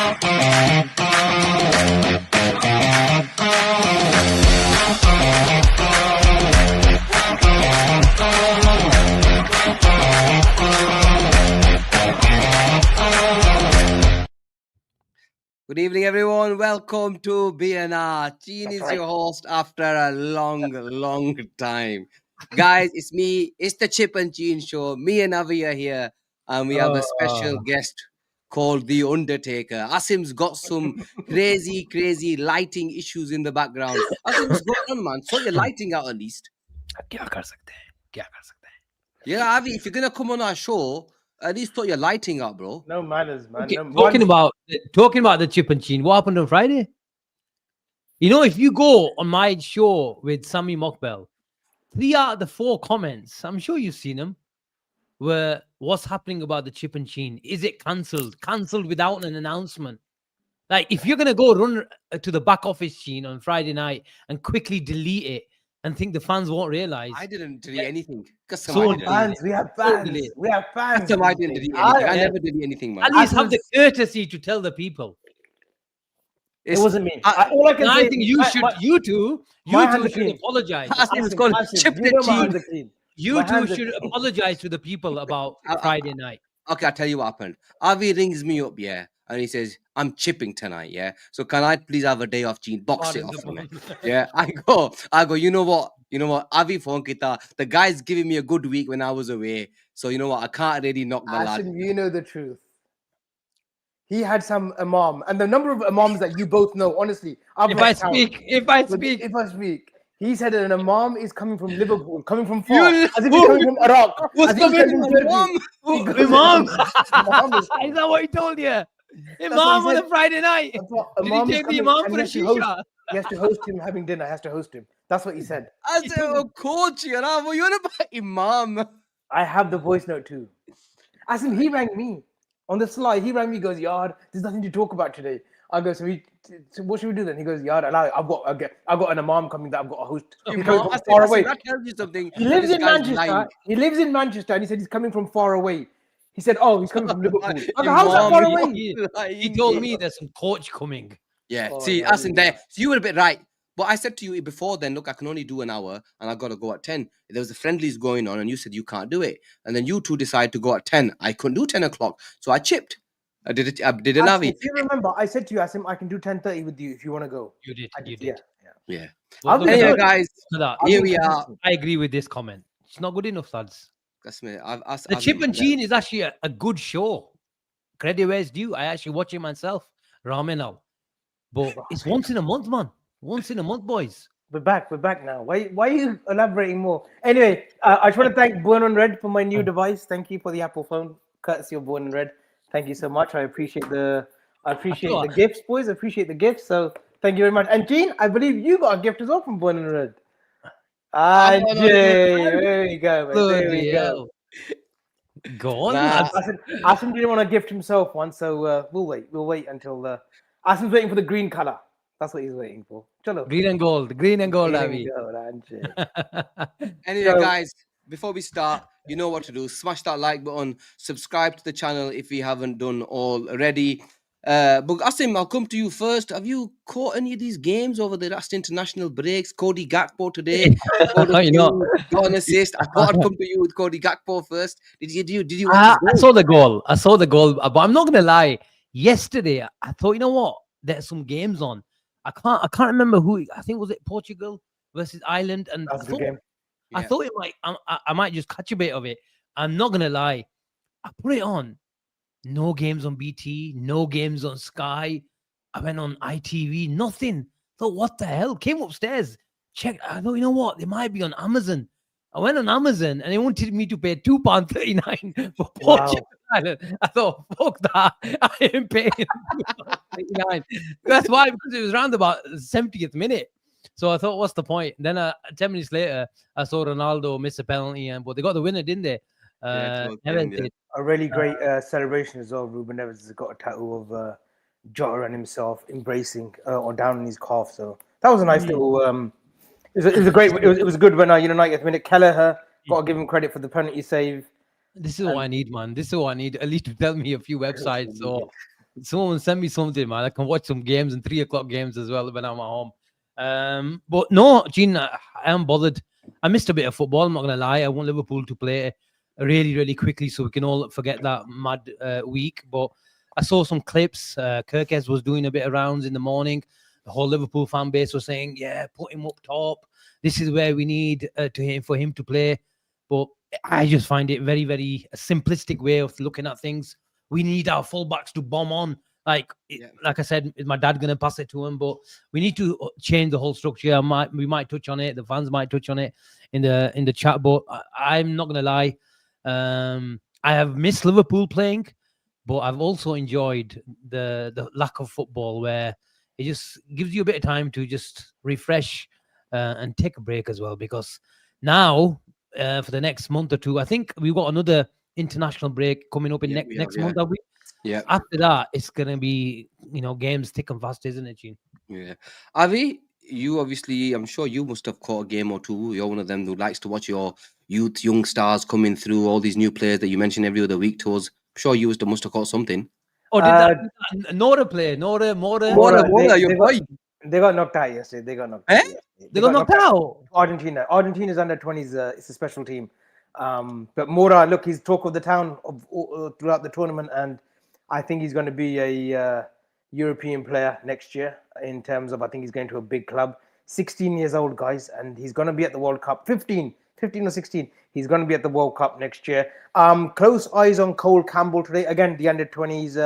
Good evening, everyone. Welcome to BNR. Gene is your host after a long time. Guys, it's me. It's the Chip and Gene show. Me and Avi are here, and we have a special guest called The Undertaker. Asim's got some crazy lighting issues in the background. Asim, what's going on, man? Sort your lighting out at least. क्या कर सकते हैं? Yeah, Avi, if you're going to come on our show, at least sort your lighting out, bro. No manners, man. Okay, No talking about the Chip and Gene, what happened on Friday? You know, if you go on my show with Sami Mokbel, 3 out of the 4 comments, I'm sure you've seen them, were what's happening about the Chip and Gene? Is it cancelled? Cancelled without an announcement? Like, if you're going to go run to the back office, Gene, on Friday night and quickly delete it and think the fans won't realize. I didn't delete anything. We have fans. We have fans. I didn't delete anything. I never delete anything, man. At least have the courtesy to tell the people. It wasn't me. All I can say, I think you two should apologize. It's called Chip the Gene. You two should apologize to the people about Friday night. Okay, I'll tell you what happened. Avi rings me up, yeah, and he says, I'm chipping tonight, yeah. So can I please have a day off, Gene? Box it off for me. Yeah, I go, you know what? Avi phone kita. The guy's giving me a good week when I was away. So you know what? I can't really knock my lad. Asim, you know the truth. He had some imam, and the number of imams that you both know, honestly. If I speak, he said that an imam is coming from Liverpool, coming from far, as if he's coming from Iraq. What's coming from Imam? Is that what he told you? Imam on a Friday night. Did he take the Imam for a shisha? He has to host him having dinner. He has to host him. That's what he said. I said, oh, coach, you're about Imam. I have the voice note too. Asim, he rang me on the slide. He rang me, goes, Yard, there's nothing to talk about today. I go, so what should we do then? He goes, Yard, I've got an imam coming that I've got a host. He's coming from far away. That tells you something. He lives in Manchester. He lives in Manchester, and he said he's coming from far away. He said, "Oh, he's coming from Liverpool." I go, how's that far away? He told me there's some coach coming. Yeah, see, Asim there. So you were a bit right. But I said to you before then, look, I can only do an hour and I got to go at 10. There was the friendlies going on and you said you can't do it. And then you two decided to go at 10. I couldn't do 10 o'clock. So I chipped. I didn't have it. If you remember, I said to you, Asim, I can do 10:30 with you if you want to go. You did. Yeah. Well, anyway, guys, here we are. I agree with this comment. It's not good enough, lads. That's me. The Chip and Gene is actually a good show. Credit where it's due. I actually watch it myself. Ramenal. But it's once in a month, man. Once in a month, boys. We're back now. Why are you elaborating more? Anyway, I just want to thank Born on Red for my new device. Thank you for the Apple phone, courtesy of Born on Red. Thank you so much. I appreciate the gifts, boys. I appreciate the gifts. So thank you very much. And Gene, I believe you got a gift as well from Born on Red. There we go. There we go. Go on. Asim didn't want to gift himself one, so we'll wait. We'll wait until Asim's waiting for the green color. That's what he's waiting for. Chalo. Green and gold, Avi. Anyway, guys, before we start, you know what to do. Smash that like button. Subscribe to the channel if you haven't done already. But Asim, I'll come to you first. Have you caught any of these games over the last international breaks? Cody Gakpo today. Got an assist. I thought I'd come to you with Cody Gakpo first. Did you? I saw the goal. But I'm not gonna lie. Yesterday, I thought, you know what? There's some games on. I can't remember who. I think was it Portugal versus Ireland, and I thought it might. I might just catch a bit of it. I'm not gonna lie. I put it on. No games on BT. No games on Sky. I went on ITV. Nothing. Thought, what the hell? Came upstairs. Checked. I thought, you know what? They might be on Amazon. I went on Amazon and they wanted me to pay £2.39 for Portugal Island. I thought, fuck that. I ain't paying £2.39. That's why, because it was around about the 70th minute. So I thought, what's the point? Then 10 minutes later, I saw Ronaldo miss a penalty, but they got the winner, didn't they? A really great celebration as well. Ruben Neves has got a tattoo of Jota and himself embracing or down in his calf. So that was a nice little. It was a good when United minute. Kelleher, got to give him credit for the penalty save. This is what I need, man. This is what I need. At least to tell me a few websites or Someone send me something, man. I can watch some games and 3 o'clock games as well when I'm at home. But no, Gene, I am bothered. I missed a bit of football. I'm not gonna lie. I want Liverpool to play really, really quickly so we can all forget that mad week. But I saw some clips. Kirkes was doing a bit of rounds in the morning. The whole Liverpool fan base was saying, "Yeah, put him up top. This is where we need for him to play." But I just find it very, very a simplistic way of looking at things. We need our fullbacks to bomb on. Like I said, is my dad going to pass it to him? But we need to change the whole structure. We might touch on it. The fans might touch on it in the chat. But I'm not going to lie. I have missed Liverpool playing, but I've also enjoyed the lack of football, where it just gives you a bit of time to just refresh and take a break as well. Because now, for the next month or two, I think we've got another international break coming up in next month, have we? Yeah. After that, it's gonna be games thick and fast, isn't it, Gene? Yeah. Avi, you obviously, I'm sure you must have caught a game or two. You're one of them who likes to watch your young stars coming through, all these new players that you mention every other week to us. I'm sure you must have caught something. Or did that Nora play? Nora, your boy. They got knocked out yesterday. They got knocked out yesterday. They got knocked out. Argentina's under 20s. It's a special team. But Mora, look, he's talk of the town throughout the tournament, and I think he's going to be a European player next year. In terms of, I think he's going to a big club. 16 years old, guys, and he's going to be at the World Cup. 15 or 16. He's going to be at the World Cup next year. Close eyes on Cole Campbell today. Again, the under 20s.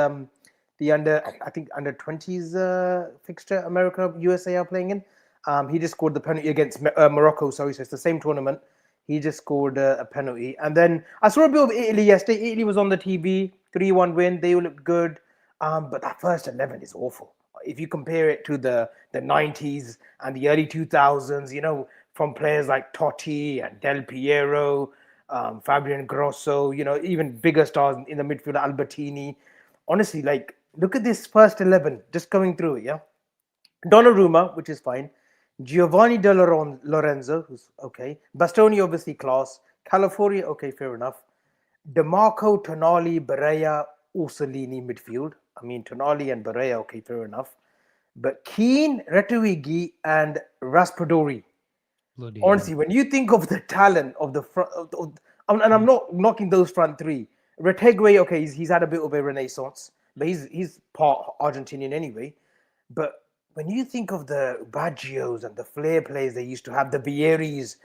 I think under 20s fixture America USA are playing in. He just scored the penalty against Morocco. Sorry, so it's the same tournament. He just scored a penalty. And then I saw a bit of Italy yesterday. Italy was on the TV, 3-1 win. They looked good. But that first 11 is awful. If you compare it to the 90s and the early 2000s, from players like Totti and Del Piero, Fabian Grosso, even bigger stars in the midfield, Albertini. Honestly, look at this first 11 just coming through it, yeah? Donnarumma, which is fine. Giovanni De Lorenzo, who's okay. Bastoni, obviously class. Calafiori, okay, fair enough. DeMarco, Tonali, Barella, Ursolini, midfield. I mean, Tonali and Barella, okay, fair enough. But Keane, Retuigi, and Raspadori. Honestly, when you think of the talent of the front, and I'm not knocking those front three. Retegui, okay, he's had a bit of a renaissance, but he's part Argentinian anyway. But when you think of the Baggios and the flair players they used to have, the Vieris,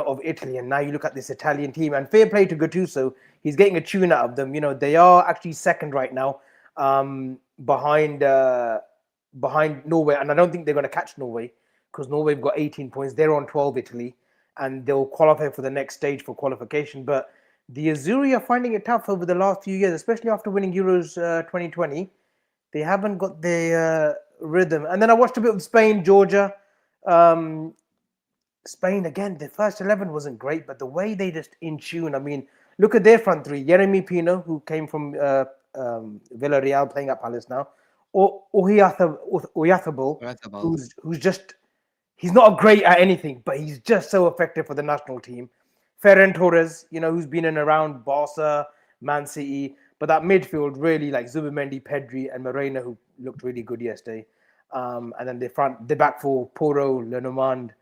of Italy, and now you look at this Italian team, and fair play to Gattuso, he's getting a tune out of them. They are actually second right now, behind Norway, and I don't think they're going to catch Norway because Norway've got 18 points. They're on 12, Italy, and they'll qualify for the next stage for qualification. But the Azzurri are finding it tough over the last few years, especially after winning Euros 2020. They haven't got the rhythm. And then I watched a bit of Spain, Georgia. Spain, again, the first 11 wasn't great, but the way they just in tune. I mean, look at their front three. Jeremy Pino, who came from Villarreal, playing at Palace now. Oyarzábal, who's just, he's not great at anything, but he's just so effective for the national team. Ferran Torres, who's been in around Barca, Man City, but that midfield really like Zubimendi, Pedri, and Moreno, who looked really good yesterday. And then the back four, Porro, Lenormand,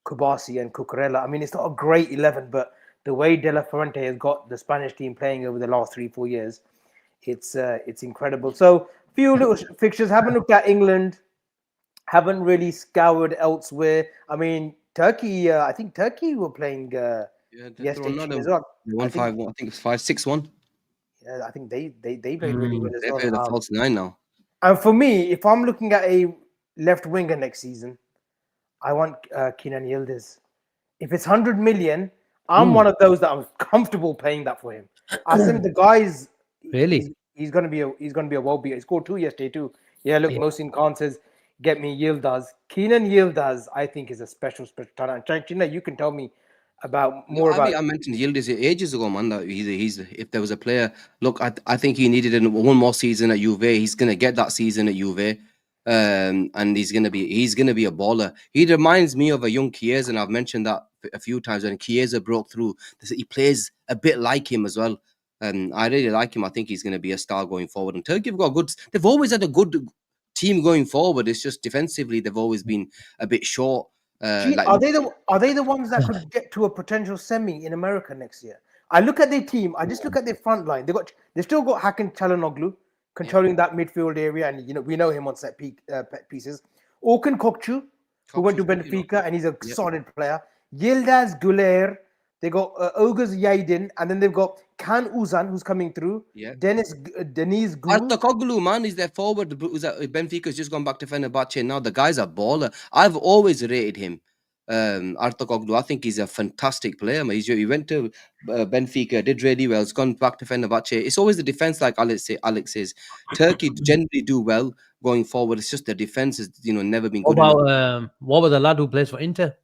Kubasi, and Cucurella. I mean, it's not a great 11, but the way De La Fuente has got the Spanish team playing over the last 3-4 years, it's incredible. So, few little fixtures. Haven't looked at England. Haven't really scoured elsewhere. I mean, Turkey. I think Turkey were playing yesterday as well. 1-5-1. I think it's 5-6-1. Yeah, I think they played really well as they well. play the false 9 now. And for me, if I'm looking at a left winger next season, I want Kenan Yildiz. If it's 100 million, I'm one of those that I'm comfortable paying that for him. Asim, the guy's really he's gonna be a world beater. He scored 2 yesterday too. Yeah, look, Mohsin Khan says, "Get me Yildiz." Kenan Yildiz, I think, is a special talent. China, you can tell me about more about. I mentioned Yildiz ages ago, man. That he's if there was a player, look, I think he needed one more season at Juve. He's gonna get that season at Juve. And he's gonna be a baller. He reminds me of a young Chiesa, and I've mentioned that a few times. When Chiesa broke through, he plays a bit like him as well. I really like him. I think he's going to be a star going forward. And Turkey have got good. They've always had a good team going forward. It's just defensively they've always been a bit short. Gee, are they the ones that could get to a potential semi in America next year? I look at their team. I just look at their front line. They've still got Hakan Çalhanoğlu controlling that midfield area, and we know him on set pieces. Orkun Kokcu, who went to Benfica, and he's a solid player. Yildiz Güler. They got Oguz Yaydin, and then they've got Kan Uzan, who's coming through. Yeah. Deniz Gül. Artokoglu, man, is their forward. Benfica's just gone back to Fenerbahce now. The guy's a baller. I've always rated him. Artokoglu, I think he's a fantastic player. He went to Benfica, did really well. He's gone back to Fenerbahce. It's always the defense, like Alex says. Turkey generally do well going forward. It's just the defense has, never been good enough. What was the lad who plays for Inter?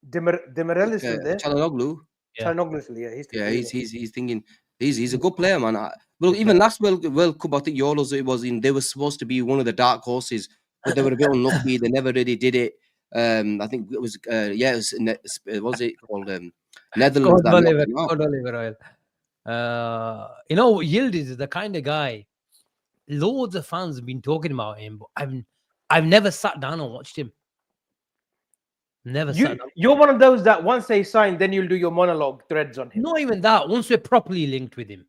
Demirel is still there. Çalhanoğlu. Yeah, He's thinking he's a good player, man. Well, even last World Cup, I think Euros it was in. They were supposed to be one of the dark horses, but they were a bit unlucky. They never really did it. I think it was was it called Netherlands? Yildiz is the kind of guy. Loads of fans have been talking about him, but I've never sat down and watched him. You're one of those that once they sign, then you'll do your monologue threads on him. Not even that. Once we're properly linked with him,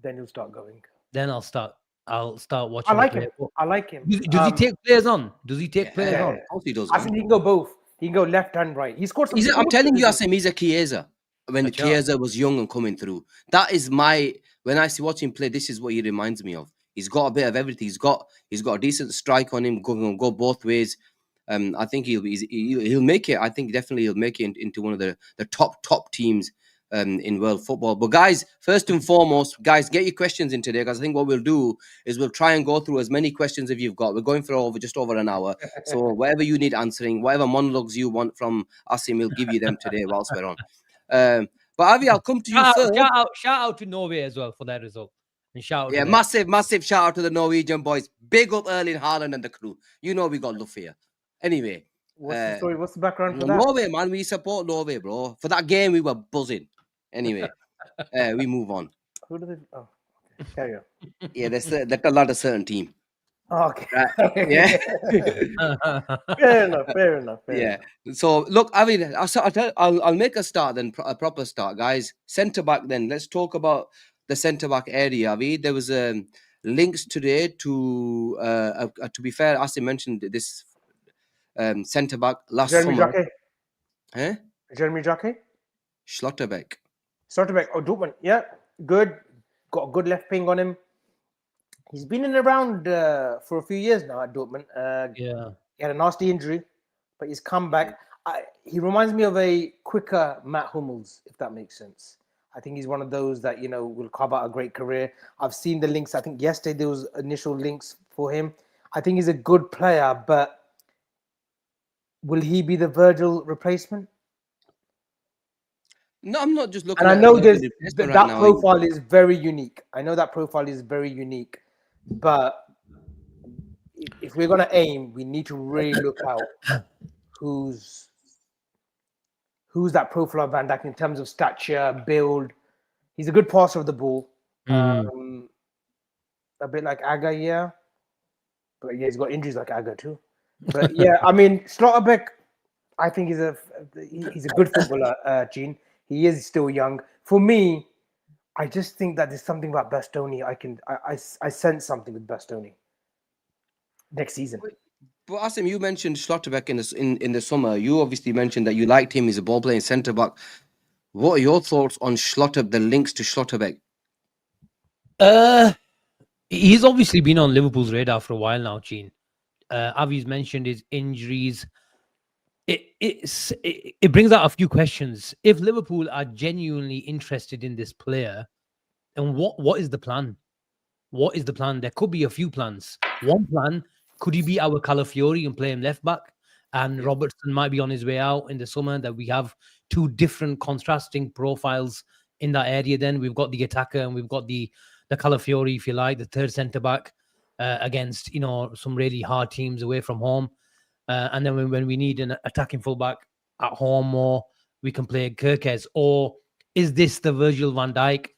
then you'll start going. Then I'll start watching. I like him. I like him. Does he take players on? Does he take players on? Of course he does. I think he can go both. He can go left and right. He scored some. I'm telling you, Asim, he's a Chiesa. When Chiesa was young and coming through, that is when I watch him play, this is what he reminds me of. He's got a bit of everything. He's got a decent strike on him, go both ways. I think he'll make it. I think definitely he'll make it into one of the top teams in world football. But guys, first and foremost, guys, get your questions in today, because I think what we'll do is we'll try and go through as many questions as you've got. We're going for just over an hour. So whatever you need answering, whatever monologues you want from Asim, we'll give you them today whilst we're on. But Avi, I'll come to you first. Shout out to Norway as well for that result. And massive shout out to the Norwegian boys. Big up Erling Haaland and the crew. We got love here. Anyway, what's the story? What's the background for that? Norway, man, we support Norway, bro. For that game, we were buzzing. Anyway, we move on. Who do they? Oh, okay. Carry on. Yeah, there's a lot of certain team. Okay. Right? Yeah. Fair enough. Yeah. So look, I mean, I'll make a start then, a proper start, guys. Centre back. Then let's talk about the centre back area. Avi, there was links today to be fair, Asim mentioned this. Centre back last summer. Jeremy Jacquet? Schlotterbeck. Oh, Dortmund. Yeah, good. Got a good left ping on him. He's been in around for a few years now at Dortmund. He had a nasty injury, but he's come back. He reminds me of a quicker Matt Hummels, if that makes sense. I think he's one of those that, will carve out a great career. I've seen the links. I think yesterday there was initial links for him. I think he's a good player, but will he be the Virgil replacement? No, I'm not just looking. And I know that profile is very unique. But if we're gonna aim, we need to really look out who's that profile of Van Dijk in terms of stature, build. He's a good passer of the ball. A bit like Aga, yeah. But yeah, he's got injuries like Aga too. But yeah, I mean, Schlotterbeck, I think he's a good footballer, Gene. He is still young. For me, I just think that there's something about Bastoni. I sense something with Bastoni next season. But Asim, you mentioned Schlotterbeck in the summer. You obviously mentioned that you liked him. He's a ball playing centre back. What are your thoughts on the links to Schlotterbeck? He's obviously been on Liverpool's radar for a while now, Gene. Avi's mentioned his injuries. It brings out a few questions. If Liverpool are genuinely interested in this player, then what is the plan? What is the plan? There could be a few plans. One plan, could he be our Calafiori and play him left back? And Robertson might be on his way out in the summer, that we have two different contrasting profiles in that area. Then we've got the attacker and we've got the Calafiori, if you like, the third centre-back against, some really hard teams away from home. And then when we need an attacking fullback at home, or we can play Kirkes. Or is this the Virgil van Dijk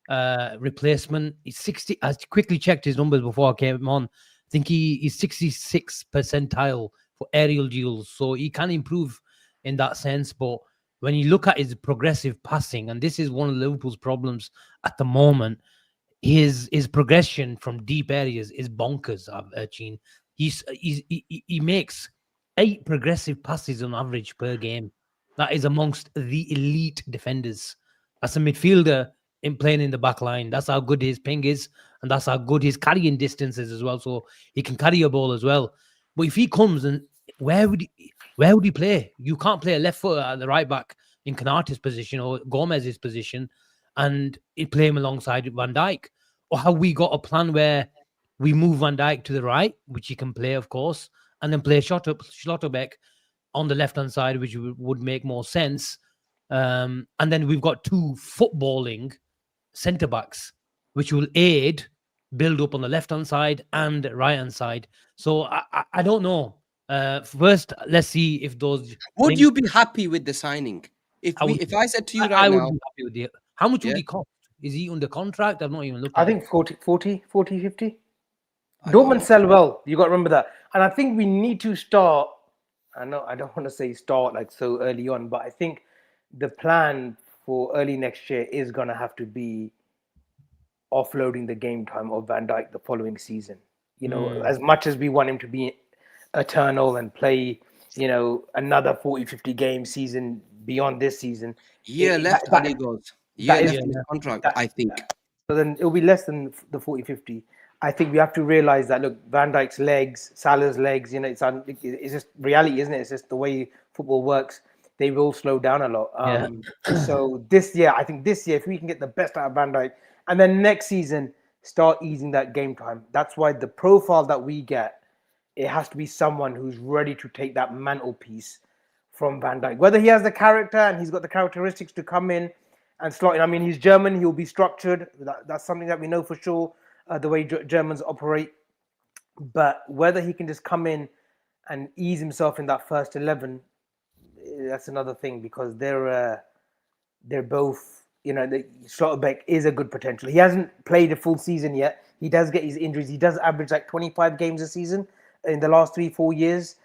replacement. He's 60. I quickly checked his numbers before I came on. I think he's 66 percentile for aerial duels, so he can improve in that sense. But when you look at his progressive passing, and this is one of Liverpool's problems at the moment, his progression from deep areas is bonkers. Gene. He makes 8 progressive passes on average per game. That is amongst the elite defenders. As a midfielder in playing in the back line, that's how good his ping is, and that's how good his carrying distances as well. So he can carry a ball as well. But if he comes and where would he play? You can't play a left foot at the right back in Canate's position or Gomez's position, and play him alongside Van Dijk. Or have we got a plan where we move Van Dijk to the right, which he can play, of course, and then play Schlotterbeck on the left-hand side, which would make more sense. And then we've got 2 footballing centre-backs, which will aid build up on the left-hand side and right-hand side. So I don't know. First, let's see if those... Would you be happy with the signing? If I said to you I now... would be happy with it. How much would he cost? Is he under contract? I've not even looked at I think 40, 50. I Dortmund sell well. You got to remember that. And I think we need to start. I know I don't want to say start like so early on, but I think the plan for early next year is going to have to be offloading the game time of Van Dijk the following season. You know, as much as we want him to be eternal and play, you know, another 40, 50 game season beyond this season. Year left, how he goes. Year left in his contract, I think. So then it'll be less than the 40, 50. I think we have to realize that, look, Van Dijk's legs, Salah's legs, you know, it's just reality, isn't it? It's just the way football works. They will slow down a lot. So this year, I think if we can get the best out of Van Dijk, and then next season, start easing that game time. That's why the profile that we get, it has to be someone who's ready to take that mantelpiece from Van Dijk. Whether he has the character and he's got the characteristics to come in and slot in. I mean, he's German. He'll be structured. That's something that we know for sure, the way Germans operate. But whether he can just come in and ease himself in that first 11, that's another thing, because they're both, you know, Schlotterbeck is a good potential. He hasn't played a full season yet. He does get his injuries. He does average like 25 games a season in the last 3-4 years.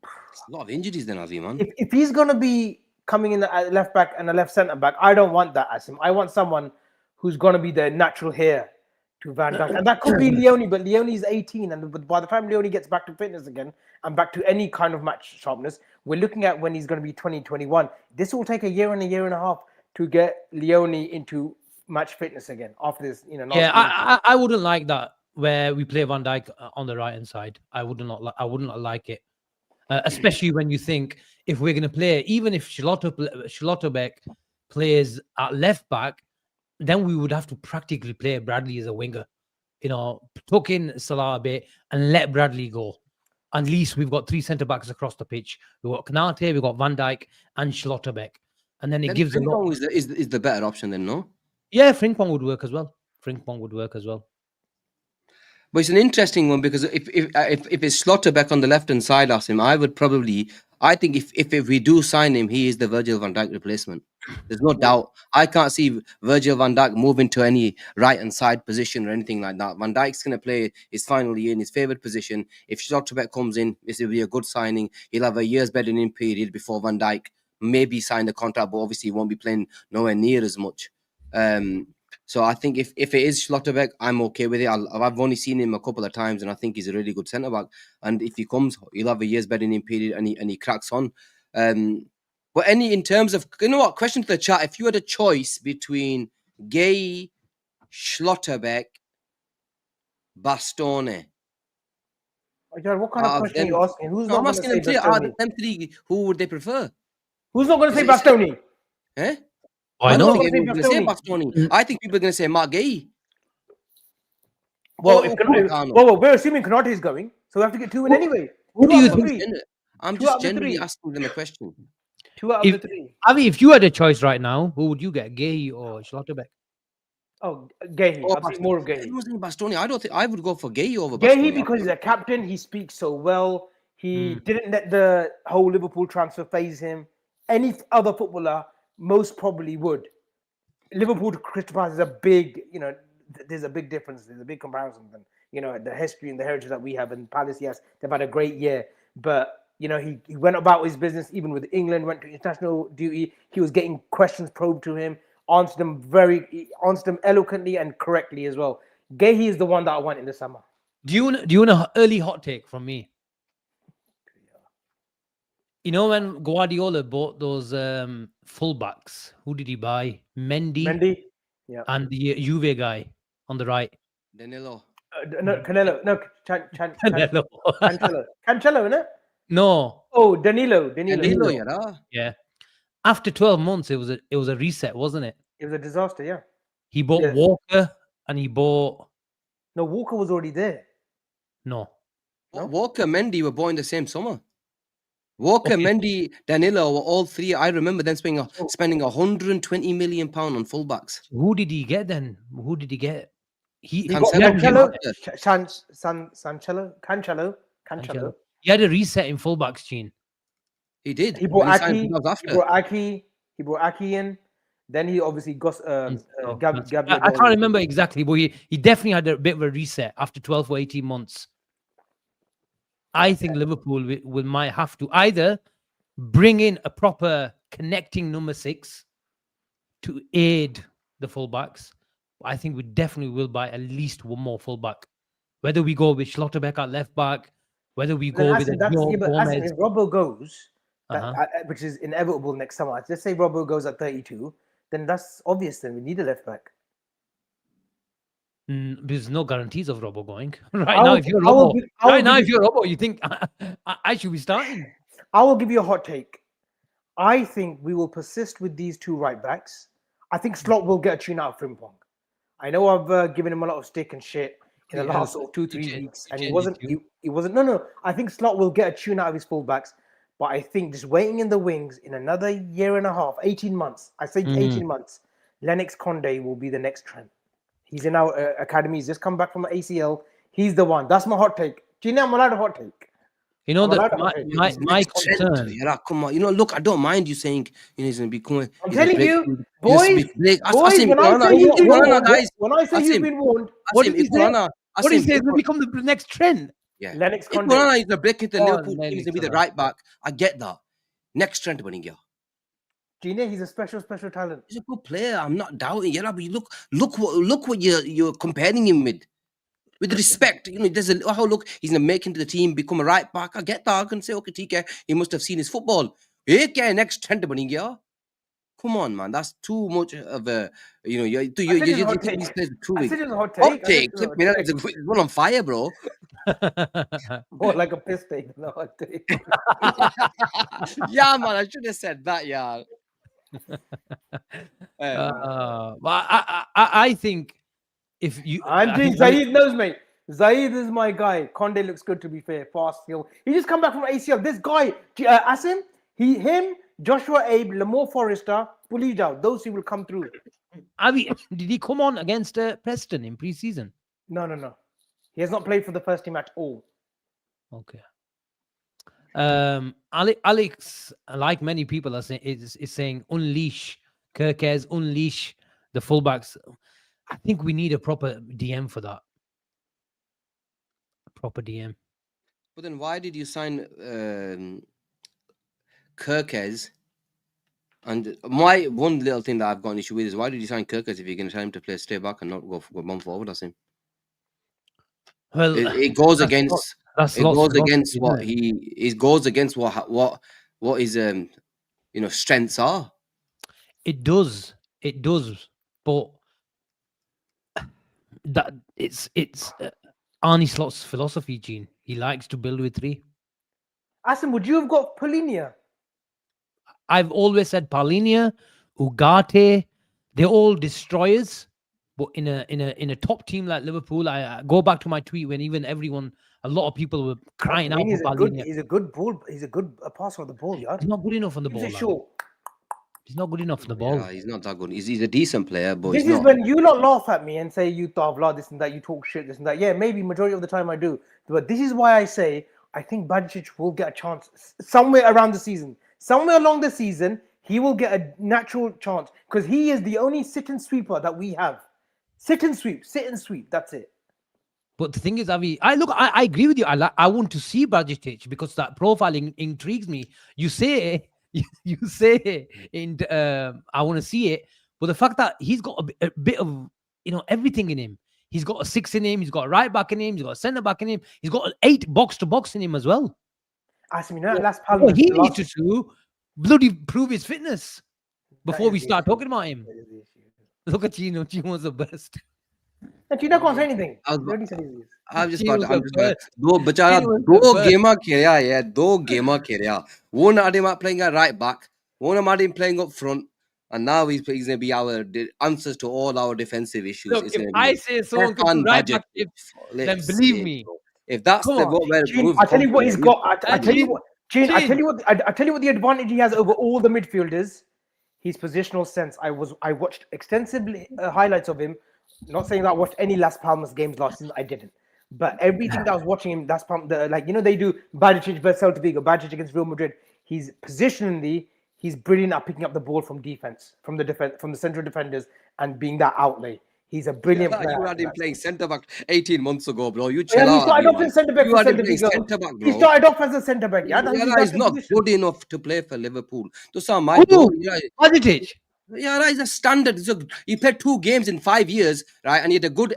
It's a lot of injuries then, Asim, man. If he's going to be coming in at left back and a left centre back, I don't want that, Asim. I want someone who's going to be the natural heir to Van Dijk. And that could be Leone, but Leone's 18. And by the time Leone gets back to fitness again and back to any kind of match sharpness, we're looking at when he's going to be 2021. This will take a year and a half to get Leone into match fitness again after this. You know, I wouldn't like that where we play Van Dijk on the right hand side. I would not like it, especially when you think if we're going to play, even if Schlotterbeck plays at left back, then we would have to practically play Bradley as a winger. You know, tuck in Salah a bit and let Bradley go. At least we've got 3 centre backs across the pitch. We've got Konate, we've got Van Dijk, and Schlotterbeck. And then it gives a lot. Is the better option then, no? Yeah, Frimpong would work as well. But it's an interesting one, because if it's Schlotterbeck on the left hand side, Asim, I think if we do sign him, he is the Virgil van Dijk replacement. There's no doubt. I can't see Virgil van Dijk moving to any right hand side position or anything like that. Van Dijk's going to play his final year in his favoured position. If Schlotterbeck comes in, this will be a good signing. He'll have a year's bedding in period before Van Dijk maybe sign the contract, but obviously he won't be playing nowhere near as much. So I think if it is Schlotterbeck, I'm okay with it. I've only seen him a couple of times, and I think he's a really good centre back. And if he comes, he'll have a year's bedding in period, and he cracks on. But in terms of, you know what? Question to the chat: if you had a choice between Gay, Schlotterbeck, Bastoni. What kind of question are you asking? Who's not going to say Bastoni? Them 3, who would they prefer? Who's not going to say Bastoni? Eh? I don't think everyone's going to say Bastoni. I think people are going to say Mark Gay. Well, we're assuming Konate is going, so we have to get 2 in anyway. Who do you think? I'm just generally asking them a question. 2 out of the 3. I mean, if you had a choice right now, who would you get, Gay or Schlotterbeck? Oh, Gay. I've seen more of Gay. Bastoni. I don't think I would go for Gay over Gay Bastoni. because he's a captain. He speaks so well. He didn't let the whole Liverpool transfer phase him. Any other footballer most probably would. Liverpool to Crystal Palace is a big, there's a big difference. There's a big comparison than, the history and the heritage that we have. And Palace, yes, they've had a great year. But, he went about his business, even with England, went to international duty. He was getting questions probed to him, answered them eloquently and correctly as well. Gahey is the one that I want in the summer. Do you want an early hot take from me? You know when Guardiola bought those fullbacks, who did he buy? Mendy, yeah, and the Juve guy on the right. Danilo. No, Canelo. No, Canelo. Cancelo, isn't it? No. Oh, Danilo. Yeah. After 12 months, it was a reset, wasn't it? It was a disaster. Yeah. He bought Walker and he bought. No, Walker was already there. No. Walker, Mendy were born the same summer. Walker, Mendy, Danilo were all three. I remember them spending 120 million pound on fullbacks. Who did he get then? Who did he get? He got Cancelo. He had a reset in fullbacks, Gene. He did. He brought Aki. He brought Aki in. Then he obviously got Gabriel. I can't remember exactly, but he definitely had a bit of a reset after 12 or 18 months. I think Liverpool might have to either bring in a proper connecting number 6 to aid the fullbacks. I think we definitely will buy at least one more fullback. Whether we go with Schlotterbeck at left back, whether we go with if Robbo goes, which is inevitable next summer. Let's say Robbo goes at 32, then that's obvious. Then we need a left back. There's no guarantees of Robbo going now. If you're Robbo, you think I should be starting. I will give you a hot take. I think we will persist with these two right backs. I think Slot will get a tune out of Frimpong. I know I've given him a lot of stick and shit in the last 2-3 weeks, and he wasn't. No. I think Slot will get a tune out of his fullbacks, but I think just waiting in the wings in another year and a half, 18 months. I say 18 months. Lennox Conde will be the next trend. He's in our academy. He's just come back from ACL. He's the one. That's my hot take. Do you know I'm allowed a hot take? You know that my concern. Yeah, come on. Look, I don't mind you saying he's going to be going. I'm telling you, boys. When I say you've been warned, what did he say? What he says will become the next trend. Yeah, Lennox Conde. If he's going to break into Liverpool, he's going to be the right back. I get that. Next trend, Boningya. Do you know he's a special talent? He's a good player. I'm not doubting. Yeah, but look what you're comparing him with. With respect, there's he's gonna make into the team, become a right back. I get that. I can say, okay, TK, he must have seen his football. Next trend, Boningya. Come on, man. That's too much of a you think these players are too big. I said it was a hot take. It's one on fire, bro. More like a piss take than a hot take. Yeah, man. I should have said that, yeah. I think if you, I'm doing Zaid knows, mate. Zaid is my guy. Conde looks good, to be fair. Fast, he just come back from ACL. This guy, Asim, him, Joshua Abe, Lamore Forrester, Pulija, those who will come through. Did he come on against Preston in pre-season? No. He has not played for the first team at all. Okay. Alex, like many people are saying, is saying unleash Kirkes, unleash the fullbacks. I think we need a proper DM for that. A proper DM. But then why did you sign Kirkes? And my one little thing that I've got an issue with is why did you sign Kirkes if you're going to tell him to play straight back and not go one forward? That's him. Well, it goes against. It goes against what his strengths are. It does, but that it's Arnie Slot's philosophy, Gene. He likes to build with 3. Asim, would you have got Polinia? I've always said Polinia, Ugarte, they're all destroyers. But in a top team like Liverpool, I go back to my tweet when a lot of people were crying out for Polinia. He's a good ball. He's a good passer on the ball, yeah. He's not good enough on the ball. Sure. He's not good enough on the ball. Yeah, he's not that good. He's a decent player, but this is when you not laugh at me and say you blah this and that, you talk shit, this and that. Yeah, maybe majority of the time I do. But this is why I say I think Badicic will get a chance somewhere around the season. Somewhere along the season, he will get a natural chance because he is the only sit-in sweeper that we have. Sit and sweep, sit and sweep. That's it. But the thing is, Avi, I agree with you. I want to see Bajic because that profiling intrigues me. You say, you say, and I want to see it. But the fact that he's got a bit of, everything in him. He's got a 6 in him. He's got a right back in him. He's got a centre back in him. He's got an 8 box to box in him as well. Asim, Las What Palmas. he needs to do, bloody prove his fitness before we the start issue. talking about him. That is the issue. Look at Chino. Chino's the best. And Chino can't say anything. I He was, already said he is. I'm just Chino's about to, I'm the just gonna best. दो बेचारा Chino was दो the best. गेमा खेला है दो गेमा खेला वो Nadim playing at right back one Nadim playing up front and now he's going to be our answers to all our defensive issues. Look, It's if gonna I be say someone can Stefan do right Bajic. back tips, then Let's believe see, me. bro. If that's Come the on. what where Gene, we've I tell you what come he's from, got. I tell you Gene, what, Gene. I Gene. tell you what. I tell you what the advantage he has over all the midfielders. His positional sense. I watched extensively highlights of him. Not saying that I watched any Las Palmas games last season. I didn't. But everything that I was watching him, Las Palmas, they do Bajic versus Celta Vigo, Bajic against Real Madrid. He's positionally, he's brilliant at picking up the ball from defense, from the central defenders, and being that outlay. He's a brilliant player. you had him playing centre back 18 months ago, bro. You Yeah, chill he out. started off man. as centre back You for had him Celta playing Vigo. centre back, He bro. started off as a centre back. Yeah, that's Yara is the not position. good enough to play for Liverpool. Those are my Who? bro. Yeah, Bajic. Yara is a standard. He played 2 games in 5 years, right? And he had a good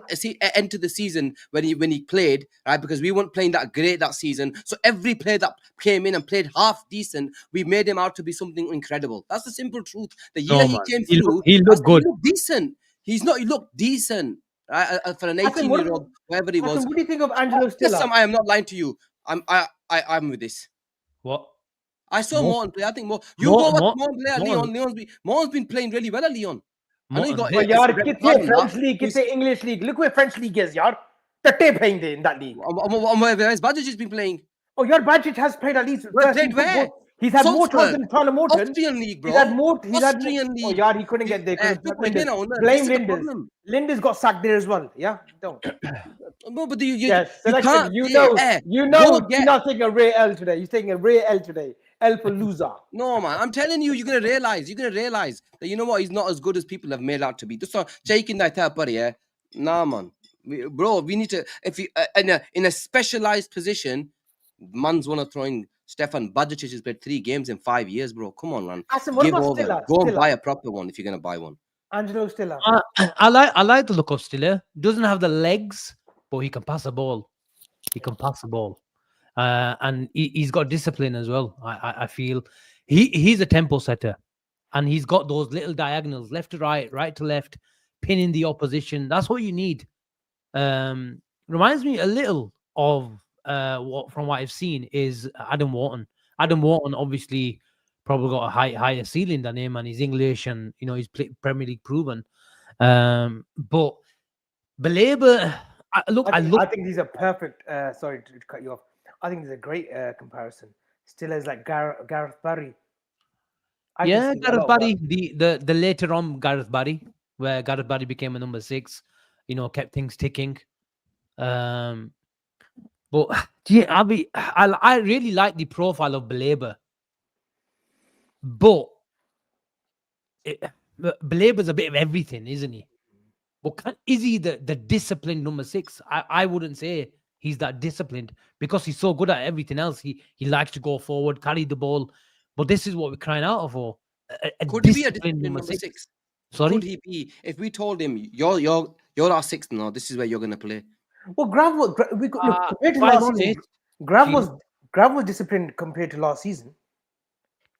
end to the season when he played, right? Because we weren't playing that great that season. So every player that came in and played half decent, we made him out to be something incredible. That's the simple truth. The year No, he man. came He through, looked good. He looked decent. He looked decent. Right? For an 18-year-old, whoever he was. What do you think of Angelo Yes, Stiller? I am not lying to you. I'm with this. What? I saw Mo- Morton play. I think more. You Mo- go watch Mo- Morton play at Morton- Leon. Morton's been playing really well at Leon. I know he got Mo- hit. यार red कितने card and French that. league कितने English league look where French league is यार टट्टे फेंक in that league. Where's Bajic has been playing? Oh, your Bajic has played at least Well, first played team where? football. He's had more Salzburg. chances than Tyler Morton. Austrian league, bro. He's had more. Austrian Oh, league. yeah, he couldn't get there because Look, Linders. this Blame is the Linders. problem. Linders got sacked there as well. Yeah, don't. No, but you Yes, you selection. can't. You know, Go he's not taking a rare L today. He's taking a rare L today. L for loser. No, man, I'm telling you, you're gonna realize that you know what, he's not as good as people have made out to be. Just taking that up, yeah. Nah, man, we need to. If you in a specialized position, man's wanna throwing Stefan Bajic has played 3 games in 5 years, bro. Come on, man. Asim, what Give about over. Stiller? Go and buy a proper one if you're gonna buy one. Angelo Stiller. I like the look of Stiller. Doesn't have the legs, but he can pass a ball. And he's got discipline as well. I feel he's a tempo setter, and he's got those little diagonals, left to right, right to left, pinning the opposition. That's what you need. Reminds me a little of from what I've seen is Adam Wharton. Adam Wharton obviously probably got a higher ceiling than him, and he's English, and he's Premier League proven. But Belabor, I think these are perfect. Sorry to cut you off. I think these are great comparison. Still is like Gareth Barry. Gareth Barry, the later on Gareth Barry, where Gareth Barry became a number 6, kept things ticking. But I really like the profile of Belabor. But Belabor's a bit of everything, isn't he? But is he the disciplined number 6? I wouldn't say he's that disciplined because he's so good at everything else. He likes to go forward, carry the ball. But this is what we're crying out for. Could he be a disciplined number 6? Sorry? Could he be? If we told him, you're our 6th now, this is where you're going to play. Well, Grav was disciplined compared to last season.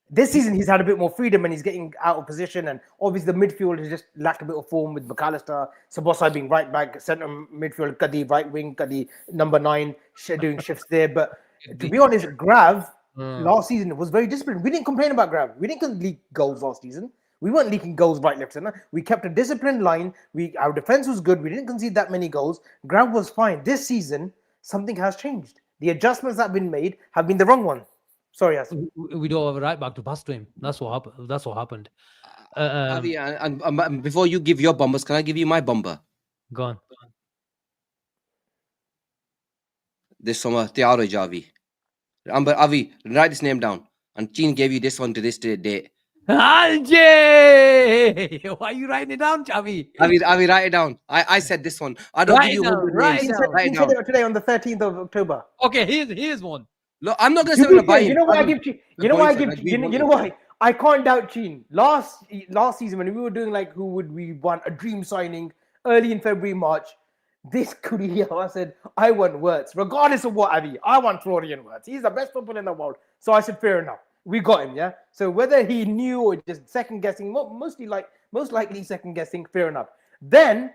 This season, he's had a bit more freedom and he's getting out of position. And obviously, the midfield has just lacked a bit of form with McAllister, Sabosai being right back, centre midfield, Kadi right wing, Kadi number 9, doing shifts there. But to be honest, Grav last season was very disciplined. We didn't complain about Grav. We didn't leak goals last season. We weren't leaking goals right, left, center. We kept a disciplined line. Our defense was good. We didn't concede that many goals. Grav was fine. This season, something has changed. The adjustments that have been made have been the wrong one. Sorry, Asim. We don't have a right back to pass to him. That's what happened. Avi, and before you give your bombers, can I give you my bomber? Go on. This summer, Tiaro Javi. Avi, write this name down. And Chin gave you this one to this date. Alje! Why are you writing it down, Chavi? I will write it down. I said this one. I don't give Write it you down. 100 Write names. it down. Write it Gene said down. it today on the 13th of October. Okay, here's one. Look, I'm not gonna To say we're be gonna buy fair, you him. know what I Avi, give you? we're You know going what I for give? like we You want know him. what? I can't doubt Gene. Last season when we were doing like who would we want a dream signing early in February, March. This Kudia, I said I want Wirtz, regardless of what Avi. I want Florian Wirtz. He's the best footballer in the world. So I said fair enough. We got him, yeah. So whether he knew or just second guessing, most likely second guessing, fair enough. Then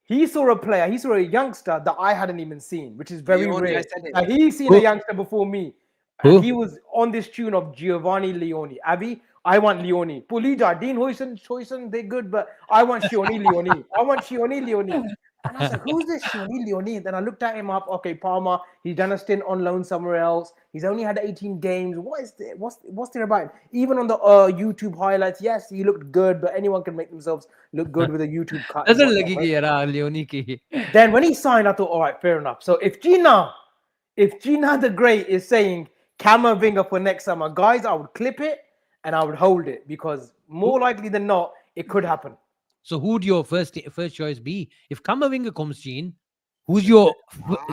he saw a player, he saw a youngster that I hadn't even seen, which is very Leone, I rare. said it. He's seen a youngster before me. Who? And he was on this tune of Giovanni Leone. Abby, I want Leone. Pulija, Dean Hoyson, they're good, but I want Shioni Leone. I want Shioni Leone. And I was like, who's this Shioni Leone? Then I looked at him up. Okay, Palmer, he's done a stint on loan somewhere else. He's only had 18 games. What is there? What's there about him? Even on the YouTube highlights, yes, he looked good, but anyone can make themselves look good with a YouTube cut. and Doesn't whatnot, lagi right? kira Leone ki. Then when he signed, I thought, all right, fair enough. So if Gina the Great is saying Camavinga for next summer, guys, I would clip it and I would hold it because more likely than not, it could happen. So who'd your first choice be? If Kamavinga comes, Gene, who's your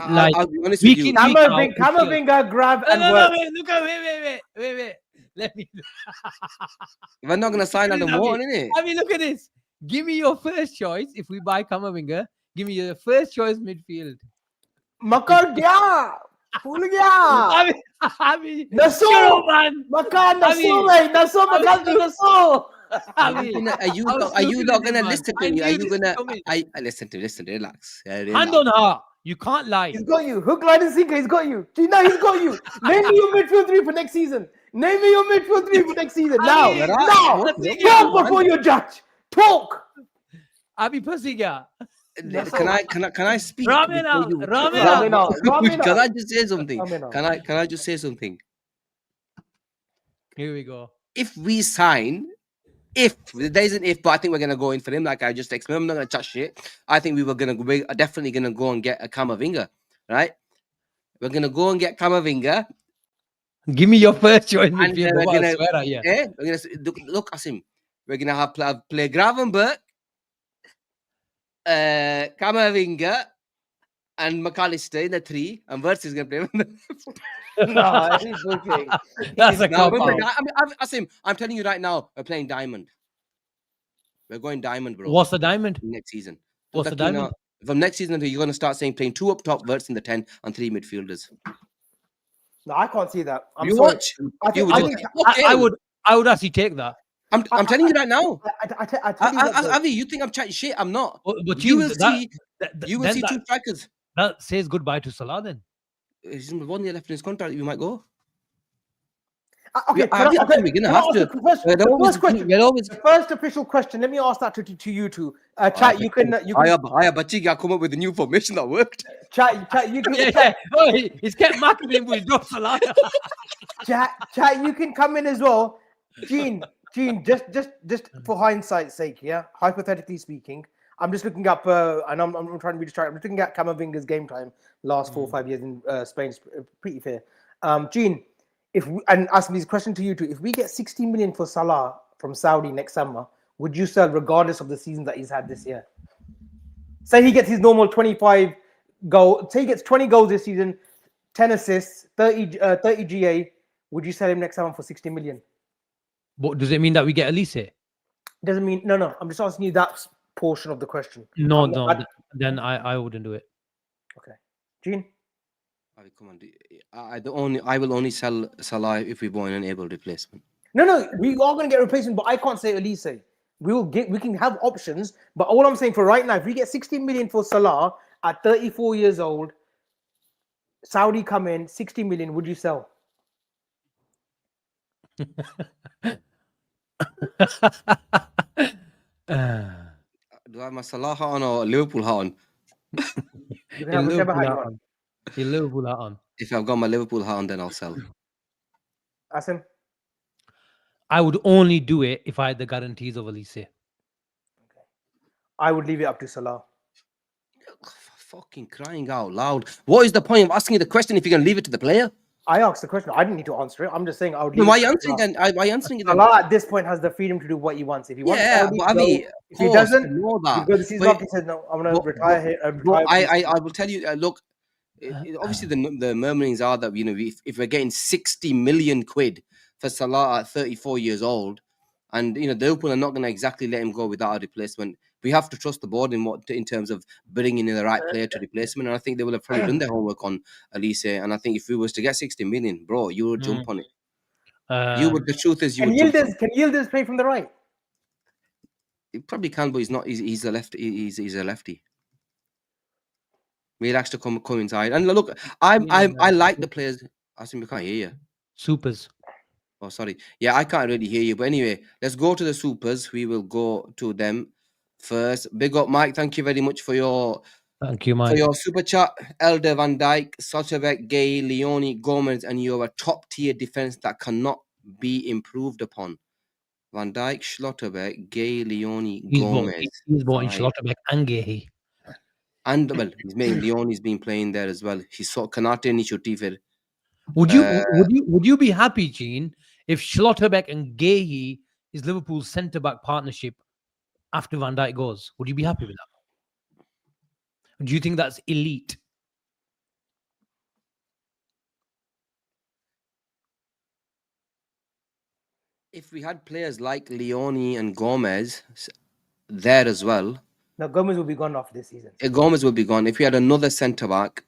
like I'll be honest with you. Camavinga, grab and work. Wait, look at wait. Let me We're not gonna sign on the more, innit? I mean, look at this. Give me your first choice if we buy Kamavinga. Give me your first choice midfield. Makar gaya, bhul gaya. I mean, Naso, shut up, man. Makar naso, Makar naso. Are you not gonna listen to me? Are you gonna? I listen to relax. Hand on heart. You can't lie. He's got you. Hook, line, and sinker. He's got you. Gina, he's got you. Name me your midfield three for next season. Name me your midfield three for next season. Now. Talk before you judge. Talk. Abi Pasiga. Can I speak? Ramena. Can I just say something? Can I just say something? Here we go. If we sign, if there is an if, but I think we're gonna go in for him. Like I just explained, I'm not gonna touch shit. I think we're definitely gonna go and get a Camavinga, right? We're gonna go and get Camavinga. Give me your first choice And midfield. we're gonna, Yeah. look, Asim. We're gonna have play Gravenberg, Camavinga, and McAllister in the three, and Wirtz is gonna play. No, he's looking. That's a cop I out. mean, Asim, I'm telling you right now, we're playing diamond. We're going diamond, bro. What's the diamond? Next season. What's the diamond? From next season, you're gonna start saying playing two up top, Wirtz in the 10, and three midfielders. No, I can't see that. You watch. I would actually take that. I'm telling you right now. I tell you what, Avi, you think I'm chatting shit? I'm not. But You will see. that- You will see two strikers. That says goodbye to Salah then. He's 1 year left in his contract. You might go. okay, we're gonna have to. The first official question. Let me ask that to you two. Chat, you can. Aya Bachi come up with a new formation that worked. Chat, you can. Yeah. Oh, he's kept marking him with no Salah. Chat, you can come in as well. Gene, just for hindsight's sake, yeah. Hypothetically speaking, I'm just looking up, and I'm trying to be distracted. I'm just looking at Camavinga's game time last 4 or 5 years in Spain. It's pretty fair. Gene, and asking this question to you too, if we get 60 million for Salah from Saudi next summer, would you sell regardless of the season that he's had this year? Say he gets his normal 25 goal. Say he gets 20 goals this season, 10 assists, 30 GA. Would you sell him next summer for 60 million? But does it mean that we get Elise? Doesn't mean no. I'm just asking you that portion of the question. No. Then I wouldn't do it. Okay, Gene. Come on, I will only sell Salah if we buy an unable replacement. No, we are going to get replacement, but I can't say Elise. We can have options, but all I'm saying for right now, if we get 60 million for Salah at 34 years old, Saudi come in 60 million, would you sell? Do I have my Salah hat on or Liverpool hat on? You can have whichever hat you want. Liverpool hat on. If I've got my Liverpool hat on, then I'll sell. Asim? I would only do it if I had the guarantees of Elise. Okay. I would leave it up to Salah. Fucking crying out loud. What is the point of asking the question if you're going to leave it to the player? I asked the question. I didn't need to answer it. I'm just saying I would Then leave why it are you to answering Salah. then? Why are you answering it then? Salah at this point has the freedom to do what he wants. If he wants Yeah, Saudi, but go. Avi, of If he course, I doesn't, know he that. goes to season But off. He says, "No, I'm gonna but retire here. but Retire peacefully." I will tell you. Look, obviously the murmurings are that if we're getting 60 million quid for Salah at 34 years old, and Liverpool are not going to exactly let him go without a replacement. We have to trust the board in terms of bringing in the right player to replace him, and I think they will have probably done their homework on Elise. And I think if we was to get 60 million, bro, you would jump on it. You would. Um, The truth is, you Can would jump on Yildiz can Yildiz play from the right? it. He probably can, but he's not. He's a left. He's a lefty. He likes to come inside. And look, I like the players. Asim, we can't hear you. Supers. Oh, sorry. Yeah, I can't really hear you. But anyway, let's go to the supers. We will go to them first. Big up, Mike. Thank you very much for your Thank you, Mike. super chat. Elder Van Dijk, Sotovic, Gay, Leone, Gomez, and you have a top tier defense that cannot be improved upon. Van Dijk, Schlotterbeck, Gay, Leone, Gomez. He's bought in Fine. Schlotterbeck and Gehi. And well, Leone's been playing there as well. He saw Kanate Nishuti. Would you be happy, Gene, if Schlotterbeck and Gehi is Liverpool's centre back partnership after Van Dijk goes? Would you be happy with that? Do you think that's elite? If we had players like Leone and Gomez there as well, No, Gomez will be gone off this season. Gomez will be gone. If we had another centre back,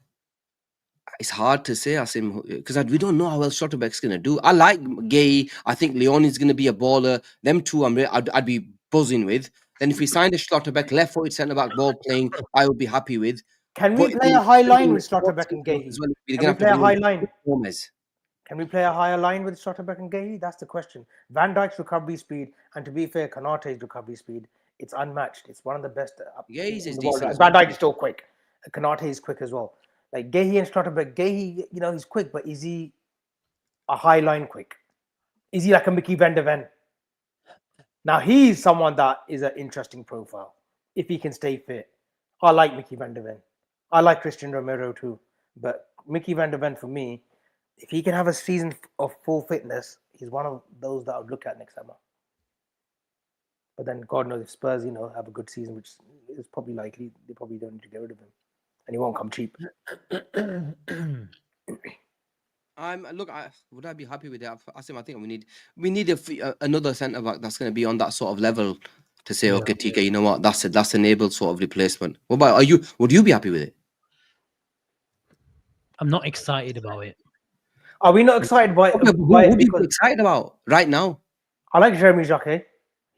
it's hard to say, Asim, because we don't know how well Schlotterbeck's going to do. I like Gay. I think Leone's going to be a baller. Them two, I'd be buzzing with. Then if we signed a Schlotterbeck, left-footed centre-back ball playing, I would be happy with. Can we play a high line with Schlotterbeck and Gehi? As well, Can we play a high line? Gomez. Can we play a higher line with Schlotterbeck and Gehi? That's the question. Van Dijk's recovery speed, and to be fair, Kanate's recovery speed, it's unmatched. It's one of the best. Gay's is in the world. decent. Van Dijk is still quick. Kanate is quick as well. Like Gehi and Schlotterbeck, Gehi, he's quick, but is he a high line quick? Is he like a Mickey van der Ven? Now he's someone that is an interesting profile if he can stay fit. I like Mickey van der Ven. I like Christian Romero too, but Mickey van der Ven for me, if he can have a season of full fitness, he's one of those that I would look at next summer. But then God knows if Spurs, have a good season, which is probably likely, they probably don't need to get rid of him, and he won't come cheap. Would I be happy with that? Asim, I think we need another centre back that's going to be on that sort of level to say, okay, TK, you know what, that's an able sort of replacement. What about you? Would you be happy with it? I'm not excited about it. Are we not excited by? Okay, who would you be excited about right now? I like Jeremy Jacquet.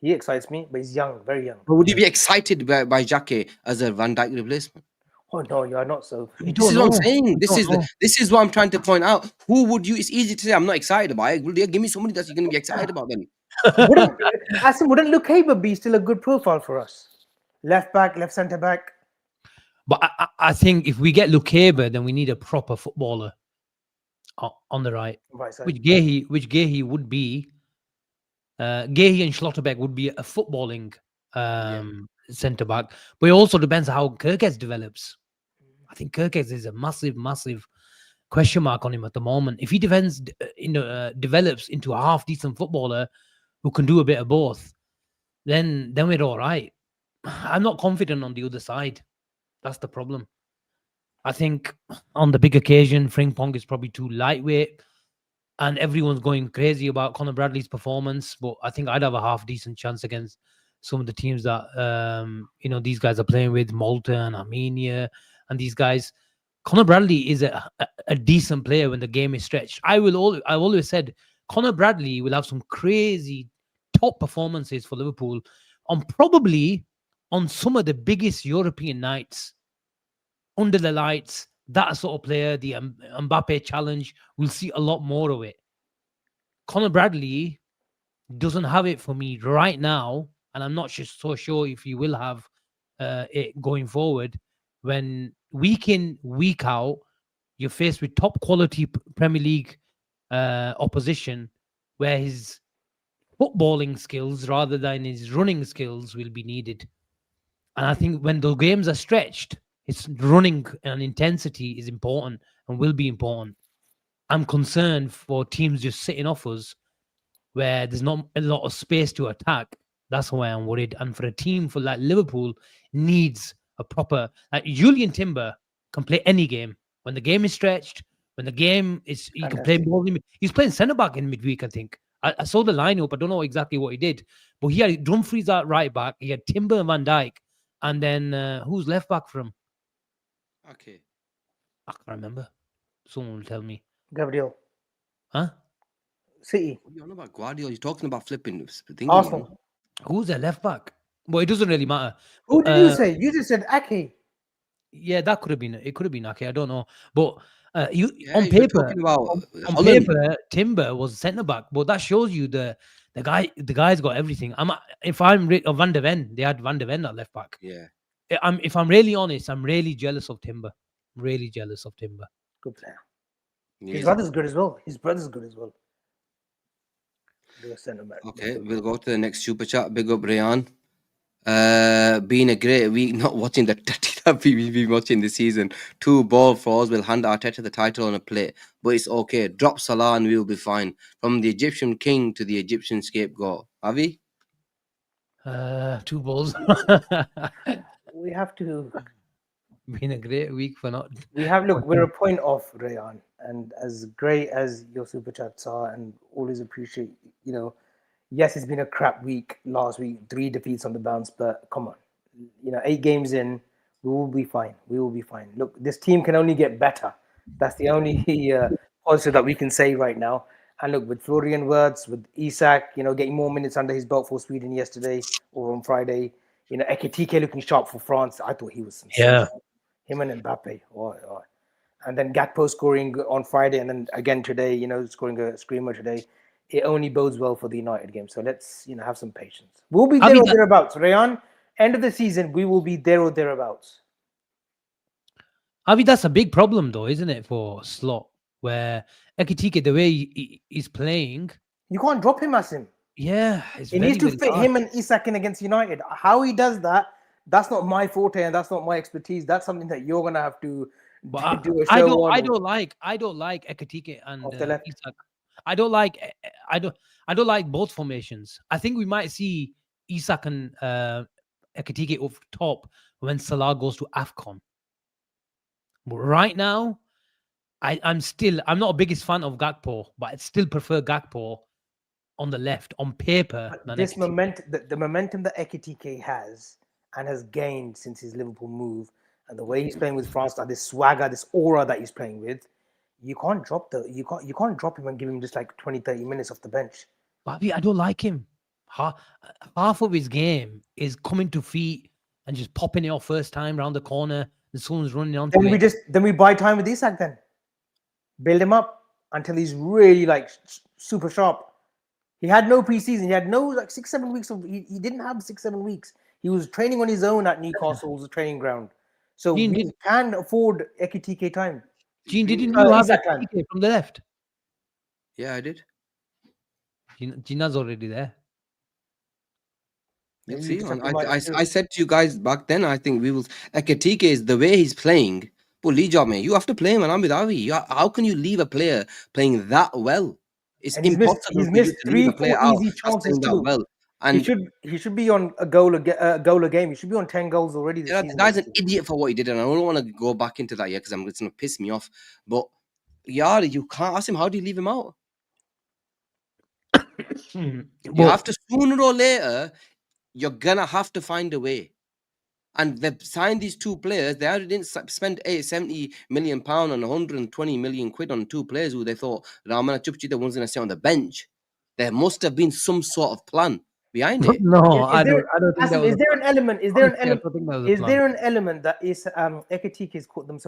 He excites me, but he's young, very young. But would you be excited by Jacquet as a Van Dijk replacement? Oh no, you're not so. This is what I'm saying. This is what I'm trying to point out. Who would you? It's easy to say I'm not excited about it. Well, give me somebody that you're going to be excited about then. Wouldn't Luke Haber be still a good profile for us? Left back, left centre back. But I think if we get Luke Haber, then we need a proper footballer on the right. Which Gehi would be. Gehi and Schlotterbeck would be a footballing centre back, but it also depends how Kirkes develops. I think Kirkes is a massive question mark on him at the moment. If he develops into a half decent footballer who can do a bit of both, then we're all right. I'm not confident on the other side. That's the problem. I think on the big occasion, Frimpong is probably too lightweight. And everyone's going crazy about Conor Bradley's performance, but I think I'd have a half decent chance against some of the teams that these guys are playing with, Malta and Armenia, and these guys. Conor Bradley is a decent player when the game is stretched. I've always said Conor Bradley will have some crazy top performances for Liverpool probably on some of the biggest European nights under the lights. That sort of player, the Mbappe challenge, we'll see a lot more of it. Conor Bradley doesn't have it for me right now, and I'm not so sure if he will have it going forward. When week in, week out, you're faced with top quality Premier League opposition, where his footballing skills rather than his running skills will be needed. And I think when the games are stretched, its running and intensity is important and will be important. I'm concerned for teams just sitting off us where there's not a lot of space to attack. That's why I'm worried. And for a team for like Liverpool needs a proper like Julian Timber can play any game. When the game is stretched, when the game is he can play Fantastic. more. He's playing centre back in midweek, I think. I saw the lineup. I don't know exactly what he did, but he had Dumfries at right back. He had Timber and Van Dijk, and then who's left back from? Okay. I can't remember. Someone will tell me. Gabriel. Huh? City. What are you on about Guardiola? You're talking about flipping thingy, you know? Arsenal. Who's their left back? Well, it doesn't really matter. Who did you say? You just said Ake. Yeah, that could have been. It could have been Ake. I don't know, but you Yeah, on you're paper, talking about on Holland. paper, Timber was centre back, but that shows you the guy's got everything. If I'm Van der Ven, they had Van der Ven at left back. Yeah. If I'm really honest, I'm really jealous of Timber. Really jealous of Timber. Good player. He His is. brother's good as well. His brother's good as well. The centre back. Okay, we'll go to the next super chat. Big up Rayan. Been a great week not watching the tatty that we've been watching this season. 2 ball fours will hand Arteta the title on a plate, but it's okay. Drop Salah and we will be fine. From the Egyptian king to the Egyptian scapegoat. Avi? 2 balls. We have to. Been a great week for not. We have look. We're a point off, Rayan, and as great as your super chats are, and always appreciate. You know, yes, it's been a crap week last week. 3 defeats on the bounce, but come on, 8 games in, we will be fine. We will be fine. Look, this team can only get better. That's the only positive that we can say right now. And look, with Florian Wirtz, with Isak, getting more minutes under his belt for Sweden yesterday or on Friday. Ekitike looking sharp for France. I thought he was sensational. Him and Mbappe. And then Gakpo scoring on Friday and then again today, scoring a screamer today. It only bodes well for the United game. So let's, have some patience. We'll be there or thereabouts. Rayan, end of the season, we will be there or thereabouts. Avi, that's a big problem though, isn't it, for Slot? Where Ekitike, the way he's playing, you can't drop him, Asim. Yeah, he needs to fit him and Isak in against United. How he does that, that's not my forte and that's not my expertise. That's something that you're gonna have to do a show on. I don't like Ekitike and Isak. I don't like both formations. I think we might see Isak and Ekitike off top when Salah goes to AFCON. But right now, I'm not a biggest fan of Gakpo, but I still prefer Gakpo on the left on paper. This the momentum that Ekitike has and has gained since his Liverpool move, and the way he's playing with France, this swagger, this aura that he's playing with, you can't drop him and give him just like 20-30 minutes off the bench. But I don't like him. Half of his game is coming to feet and just popping it off first time around the corner, and someone's running onto it. Then we buy time with Isak. Then build him up until he's really like super sharp. He had no preseason. He had no 6-7 weeks of. He didn't have 6-7 weeks. He was training on his own at Newcastle's training ground. So we can afford Ekitike time. Gene, didn't you have Ekitike from the left? Yeah, I did. Gina's already there. Let's see. I said to you guys back then, I think we will. Ekitike is the way he's playing. But Lee Job, man, you have to play him. And I'm with Avi. How can you leave a player playing that well? It's impossible. He's missed 3-4 easy chances too. Well. And he should be on a goal a game. He should be on 10 goals already. The guy's an idiot for what he did, and I don't want to go back into that yet because it's going to piss me off. But yeah, you can't ask him. How do you leave him out? You have to, sooner or later, you're gonna have to find a way. And they've signed these 2 players. They already didn't spend 70 million pound and 120 million quid on 2 players who they thought Ramana Chupchi, the one's gonna stay on the bench. There must have been some sort of plan behind it. No, I don't think Asim, is there an element? Is there an element that is Ekitike has caught them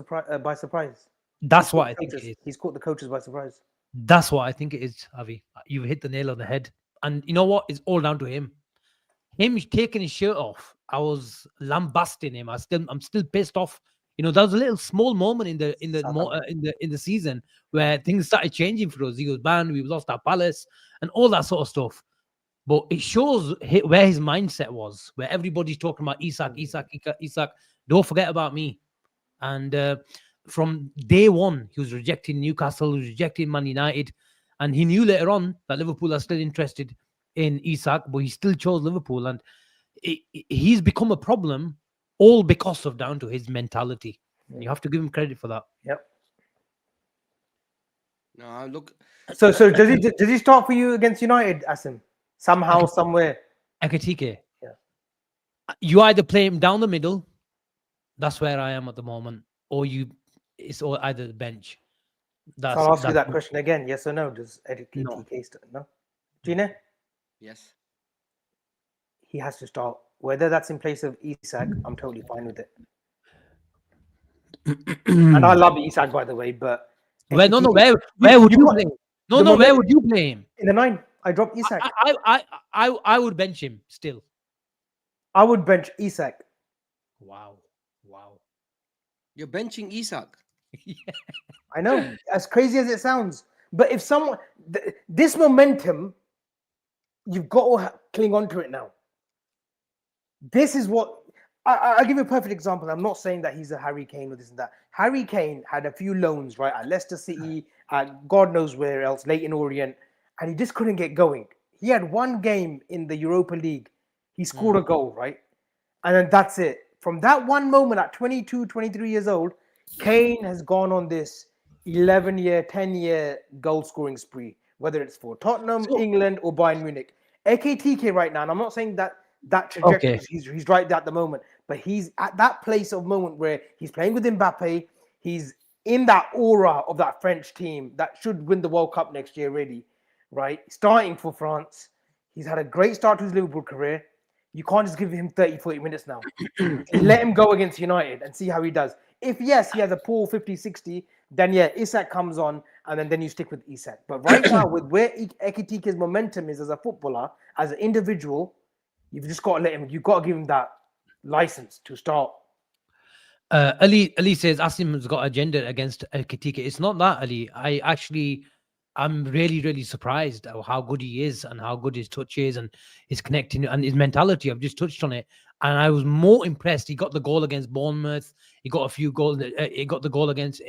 by surprise? That's what I think it is. He's caught the coaches by surprise. That's what I think it is, Avi. You've hit the nail on the head. And you know what? It's all down to him. Him taking his shirt off. I was lambasting him. I'm still pissed off. There was a little small moment in the season where things started changing for us. He was banned. We lost our Palace and all that sort of stuff. But it shows where his mindset was, where everybody's talking about Isak. Don't forget about me. And from day one, he was rejecting Newcastle, he was rejecting Man United, and he knew later on that Liverpool are still interested in Isak, but he still chose Liverpool, and he's become a problem all because of down to his mentality. You have to give him credit for that. Yep. No, look. So does he start for you against United, Asim? Somehow, somewhere. Ekitike. Yeah. You either play him down the middle, that's where I am at the moment, or it's either the bench. So I'll ask you that question again. Yes or no? Does Ekitike start? No. Gina? Yes. He has to start. Whether that's in place of Isak, I'm totally fine with it. And I love Isak, by the way, but where would you play him? Where would you play him? In the 9. I dropped Isak. I would bench him still. I would bench Isak. Wow. You're benching Isak. Yeah. I know, as crazy as it sounds. But if someone, this momentum, you've got to cling on to it now. This is what, I'll give you a perfect example. I'm not saying that he's a Harry Kane or this and that. Harry Kane had a few loans, right, at Leicester City, at God knows where else, Leighton Orient, and he just couldn't get going. He had one game in the Europa League. He scored a goal, right? And then that's it. From that one moment at 22, 23 years old, Kane has gone on this 11-year, 10-year goal-scoring spree, whether it's for Tottenham, England, or Bayern Munich. Ekitike right now, and I'm not saying that trajectory, he's right at the moment, but he's at that place of moment where he's playing with Mbappe, he's in that aura of that French team that should win the World Cup next year, really, right? Starting for France. He's had a great start to his Liverpool career. You can't just give him 30, 40 minutes now. Let him go against United and see how he does. If, yes, he has a poor 50, 60, then, yeah, Isak comes on, and then you stick with Isak. But right now, with where Ekitike's momentum is as a footballer, as an individual, you've just got to let him, you've got to give him that license to start. Ali says Asim has got agenda against Ekitike. It's not that, Ali. I'm really, really surprised at how good he is and how good his touch is and his connecting and his mentality. I've just touched on it. And I was more impressed. He got the goal against Bournemouth. He got a few goals. He got the goal against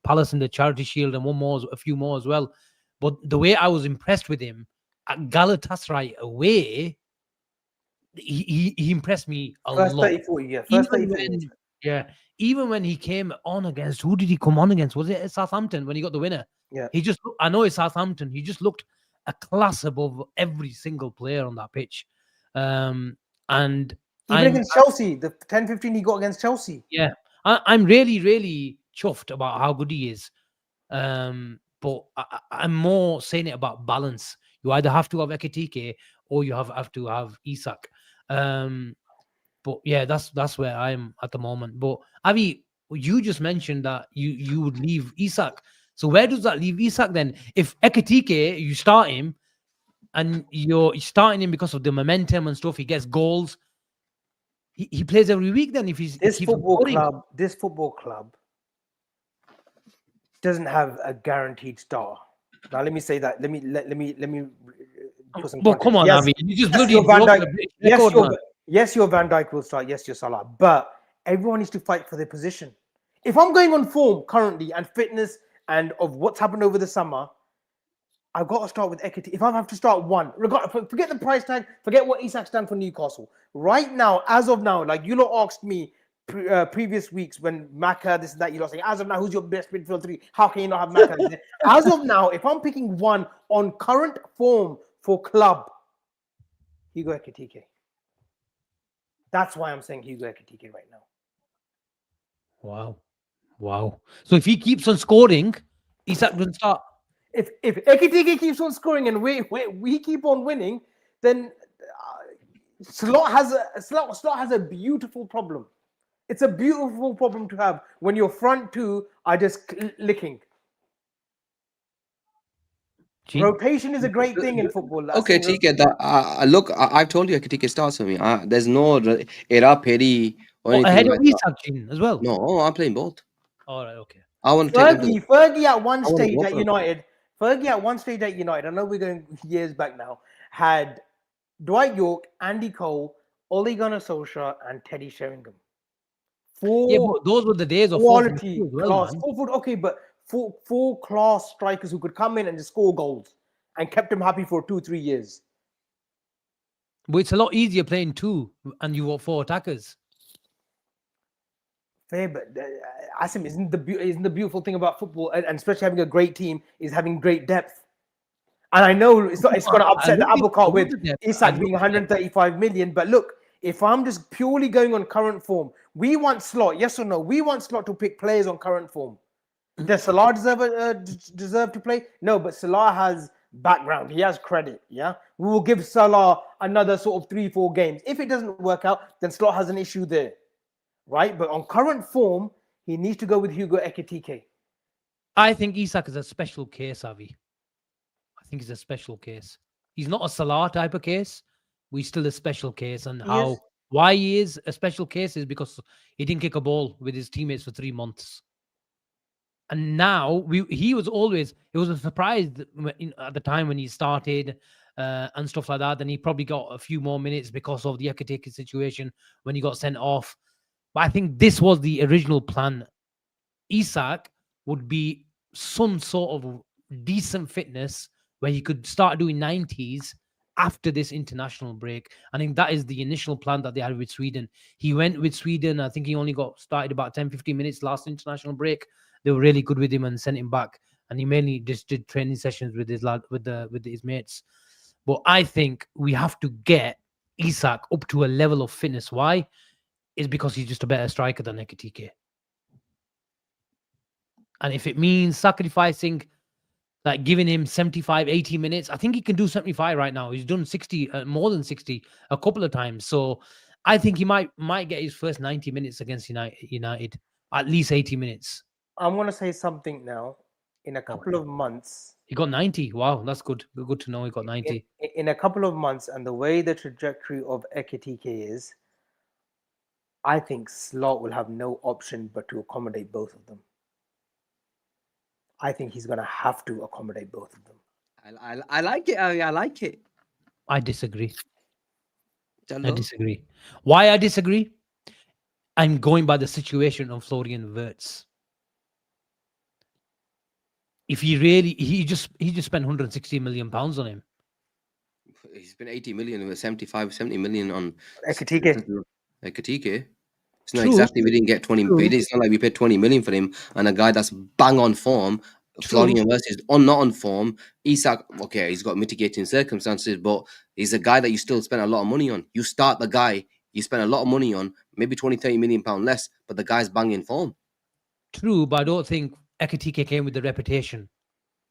Palace in the Charity Shield and a few more as well. But the way I was impressed with him at Galatasaray away, he impressed me a lot. First 30, 40, yeah. First 30, 40. Yeah. Even when he came on against, who did he come on against? Was it Southampton when he got the winner? Yeah. I know it's Southampton. He just looked a class above every single player on that pitch. And even against Chelsea, the 10-15 he got against Chelsea. Yeah. I'm really, really chuffed about how good he is. But I'm more saying it about balance. You either have to have Ekitike or you have to have Isak. But yeah, that's where I am at the moment. But Avi, you just mentioned that you would leave Isak. So where does that leave Isak then? If Ekitike, you start him, and you're starting him because of the momentum and stuff, he gets goals. He plays every week. Then if this football club doesn't have a guaranteed star. Now let me say that. Let me put some. But come on, Avi, you just bloody Yes, your Van Dijk will start. Yes, your Salah. But everyone needs to fight for their position. If I'm going on form currently and fitness and of what's happened over the summer, I've got to start with Ekitike. If I have to start one, forget the price tag, forget what Isak's done for Newcastle. Right now, as of now, like you lot asked me previous weeks when Maka, this and that, you lot saying, as of now, who's your best midfield three? How can you not have Maka? As of now, if I'm picking one on current form for club, Hugo Ekitike. That's why I'm saying Hugo Ekitike right now. Wow. So if he keeps on scoring, Isak doesn't start. If Ekitike keeps on scoring and we keep on winning, then Slot has a beautiful problem. It's a beautiful problem to have when your front two are just licking. Rotation is a great thing in football. Okay, look, I've told you Ekitike starts for me. There's no Era Peri or anything ahead like of Isak as well. No, I'm playing both. All right, okay. I want to take them. Fergie at one stage at United. I know we're going years back now. Had Dwight York, Andy Cole, Ole Gunnar Solskjaer, and Teddy Sheringham. Yeah, four but those were the days of 4 from 2 quality as well, class, man. 4 foot, okay, but four class strikers who could come in and just score goals and kept him happy for 2-3 years. But it's a lot easier playing 2 and you got 4 attackers. Fair, but Asim, isn't the beautiful thing about football, and especially having a great team, is having great depth. And I know it's not, it's going to I upset love the apple I cart love with the depth. I Isak love being the depth. 135 million. But look, if I'm just purely going on current form, we want Slot, yes or no? We want Slot to pick players on current form. Does Salah deserve to play? No, but Salah has background. He has credit. Yeah, we will give Salah another sort of 3-4 games. If it doesn't work out, then Slot has an issue there, right? But on current form, he needs to go with Hugo Ekitike. I think Isak is a special case, Avi. I think he's a special case. He's not a Salah type of case. We're still a special case. And He is. why he is a special case is because he didn't kick a ball with his teammates for 3 months. And now he was always, it was a surprise at the time when he started and stuff like that. Then he probably got a few more minutes because of the Ekateke situation when he got sent off. But I think this was the original plan. Isak would be some sort of decent fitness where he could start doing 90s after this international break. I think that is the initial plan that they had with Sweden. He went with Sweden. I think he only got started about 10-15 minutes last international break. They were really good with him and sent him back. And he mainly just did training sessions with his lad, with his mates. But I think we have to get Isak up to a level of fitness. Why? Is because he's just a better striker than Ekitike. And if it means sacrificing, like giving him 75, 80 minutes, I think he can do 75 right now. He's done 60, more than 60 a couple of times. So I think he might get his first 90 minutes against United, at least 80 minutes. I'm going to say something now. In a couple of months, He got 90. Wow, that's good. Good to know he got 90. in a couple of months, and the way the trajectory of Ekitike is, I think Slot will have no option but to accommodate both of them. I think he's going to have to accommodate both of them. I like it. I like it. I disagree. Chalo. I disagree. Why I disagree? I'm going by the situation of Florian Wirtz. If he just spent 160 million pounds on him. He spent 80 million with 75, 70 million on Ekitike. Ekitike. It's not True. exactly, we didn't get 20. True. It's not like we paid 20 million for him and a guy that's bang on form. Florian Wirtz is not on form. Isak, okay, he's got mitigating circumstances, but he's a guy that you still spend a lot of money on. You start the guy you spend a lot of money on, maybe 20, 30 million pound less, but the guy's banging form. True, but I don't think Ekitike came with the reputation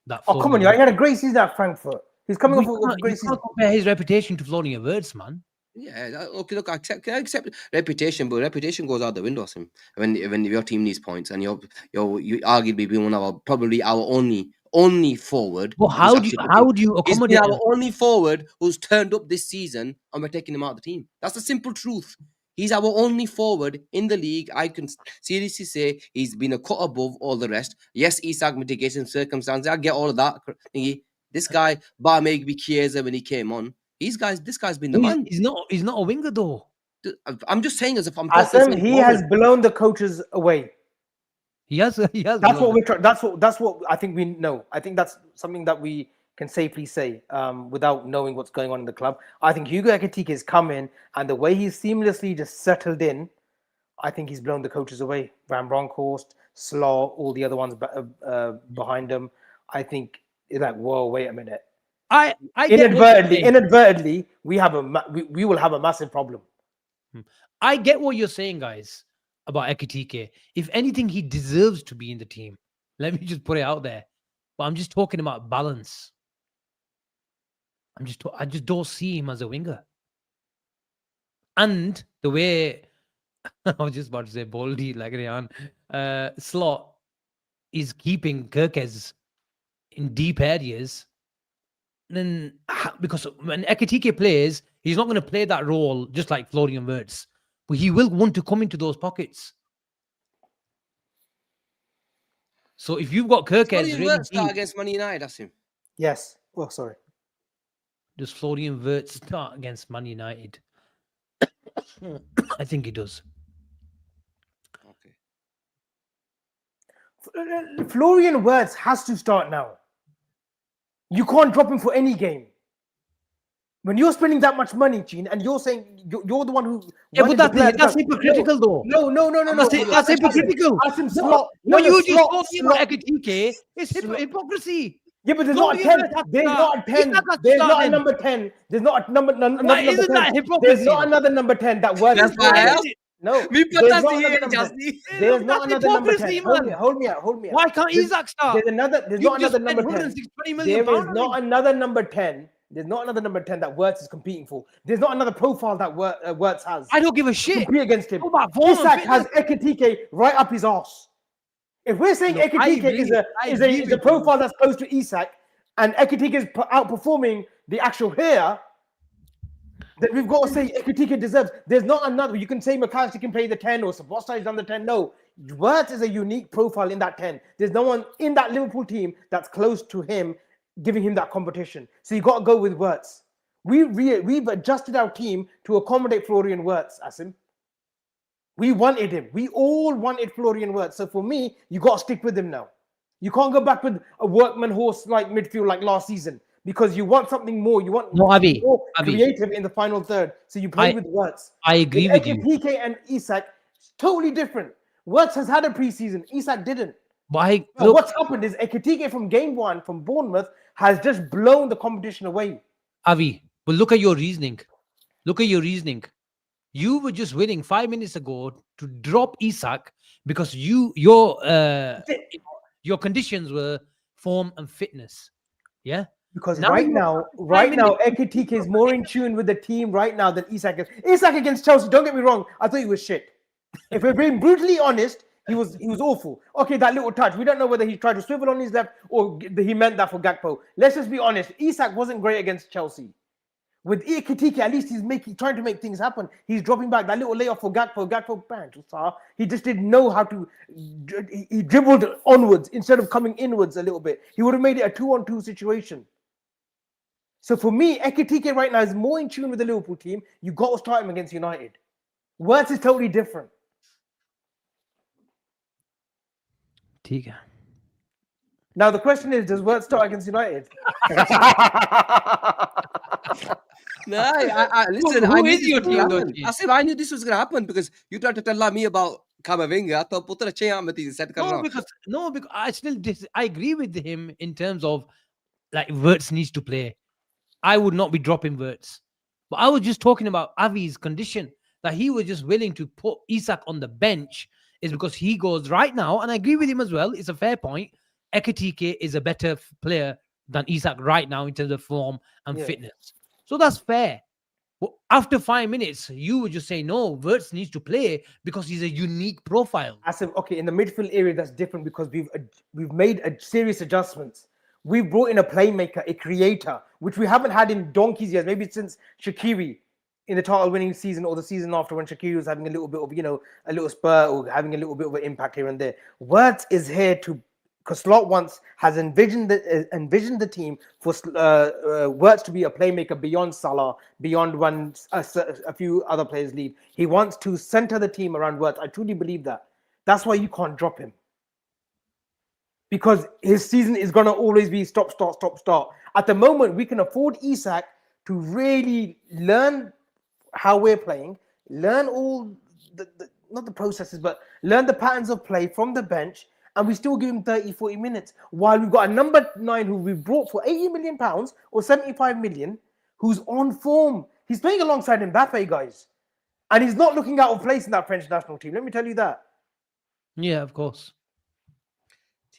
that. Oh, come on, you! He had a great season at Frankfurt. He's coming off a great season. You can't compare his reputation to Florian Wirtz, man. Yeah, okay, look, I accept reputation, but reputation goes out the window, Asim. When your team needs points and you arguably being one of probably our only forward. Well, how do you He's accommodate been our only forward who's turned up this season, and we're taking him out of the team. That's the simple truth. He's our only forward in the league. I can seriously say he's been a cut above all the rest. Yes, Isak mitigation circumstances. I get all of that. This guy, bar maybe Chiesa when he came on. This guy's been the man. He's not a winger though. I'm just saying, as if I'm Asim, he has blown the coaches away. He has. That's what we're. That's what I think we know. I think that's something that we can safely say without knowing what's going on in the club. I think Hugo Ekitike has come in, and the way he's seamlessly just settled in, I think he's blown the coaches away. Van Bronckhorst, Slaw, all the other ones behind him. I think it's like, whoa, wait a minute. I inadvertently, we will have a massive problem. I get what you're saying, guys, about Ekitike. If anything, he deserves to be in the team. Let me just put it out there. But I'm just talking about balance. I just don't see him as a winger. And the way I was just about to say Boldy, like Ryan, Slot is keeping Kirkes in deep areas. Then because when Ekitike plays, he's not going to play that role just like Florian Wirtz, but he will want to come into those pockets. So if you've got Kirkes really start against Man United, Asim. Yes. Oh, sorry. Does Florian Wirtz start against Man United? I think he does. Florian Wirtz has to start now. You can't drop him for any game. When you're spending that much money, Gene, and you're saying you're the one who Yeah, but wanted the player to that's come. hypocritical, though. No. That's hypocritical. Asim, No, slot. what you just Slot. talking about Slot. Ekitike is Slot. hypocrisy. Yeah, but there's not a Florian 10. Wirtz has to There's start. not a 10. Isak has to There's start not a then. number 10. There's not another Why number isn't 10. that There's hypocrisy? not another number 10 that works. That's why I asked. No, Me there's pata not si another hai, number 10. Jasni. There's Look, not that's another number 10. hypocrisy, Hold me, man. hold me. Why can't There's, Isak start? there's You not just another spent number 10. 120 million There is pounds on not him. another number 10. There's not another number 10 that Wirtz is competing for. There's not another profile that Wirtz has. I don't give a to shit. compete against him. What about form and Isak has fitness? Ekitike right up his arse. If we're saying Look, I Ekitike agree. is I agree a with you. profile that's close to Isak, and Ekitike is outperforming the actual here, then we've got to say Ekitike deserves. There's not another. You can say McAllister can play the 10 or Sabosta is on the 10. No, Wirtz is a unique profile in that 10. There's no one in that Liverpool team that's close to him, giving him that competition. So you got to go with Wirtz. We've adjusted our team to accommodate Florian Wirtz, Asim. We wanted him. We all wanted Florian Wirtz. So for me, you got to stick with him now. You can't go back with a workman horse like midfield like last season because you want something more. You want more creative in the final third. So you play with Wirtz. I agree with you. PK and Isak, totally different. Wirtz has had a preseason. Isak didn't. What's happened is Ekitike from game one from Bournemouth has just blown the competition away. Avi, but look at your reasoning. You were just winning 5 minutes ago to drop Isak because your conditions were form and fitness. Yeah. Because right now, Ekitike is more in tune with the team right now than Isak is. Isak against Chelsea, don't get me wrong, I thought he was shit. If we're being brutally honest, he was awful. Okay, that little touch. We don't know whether he tried to swivel on his left or he meant that for Gakpo. Let's just be honest. Isak wasn't great against Chelsea. With Ekitike, at least he's trying to make things happen. He's dropping back that little layoff for Gakpo. Gakpo, bang, he just didn't know how to. He dribbled onwards instead of coming inwards a little bit. He would have made it a 2-on-2 situation. So for me, Ekitike right now is more in tune with the Liverpool team. You got to start him against United. Wirtz is totally different. Now the question is, does Wirtz start against United? No, listen. Who is your team? Asim, I knew this was going to happen because you tried to tell me about Kamavinga. I thought putra set because I agree with him in terms of like Wirtz needs to play. I would not be dropping Wirtz, but I was just talking about Avi's condition that he was just willing to put Isak on the bench is because he goes right now, and I agree with him as well. It's a fair point. Ekitike is a better player than Isak right now in terms of form and fitness. So that's fair. But after 5 minutes, you would just say, no, Wirtz needs to play because he's a unique profile. Asim, okay, in the midfield area, that's different because we've made serious adjustments. We've brought in a playmaker, a creator, which we haven't had in donkey's years, maybe since Shaqiri in the title-winning season or the season after when Shaqiri was having a little bit of, a little spur or having a little bit of an impact here and there. Wirtz is here to, because Slot once has envisioned the team for Wirtz to be a playmaker beyond Salah, beyond when a few other players leave. He wants to center the team around Wirtz. I truly believe that. That's why you can't drop him. Because his season is going to always be stop, start, stop, start. At the moment, we can afford Isak to really learn how we're playing, learn all not the processes, but learn the patterns of play from the bench, and we still give him 30, 40 minutes. While we've got a number 9 who we've brought for £80 million or 75 million, who's on form. He's playing alongside Mbappe, guys. And he's not looking out of place in that French national team. Let me tell you that. Yeah, of course.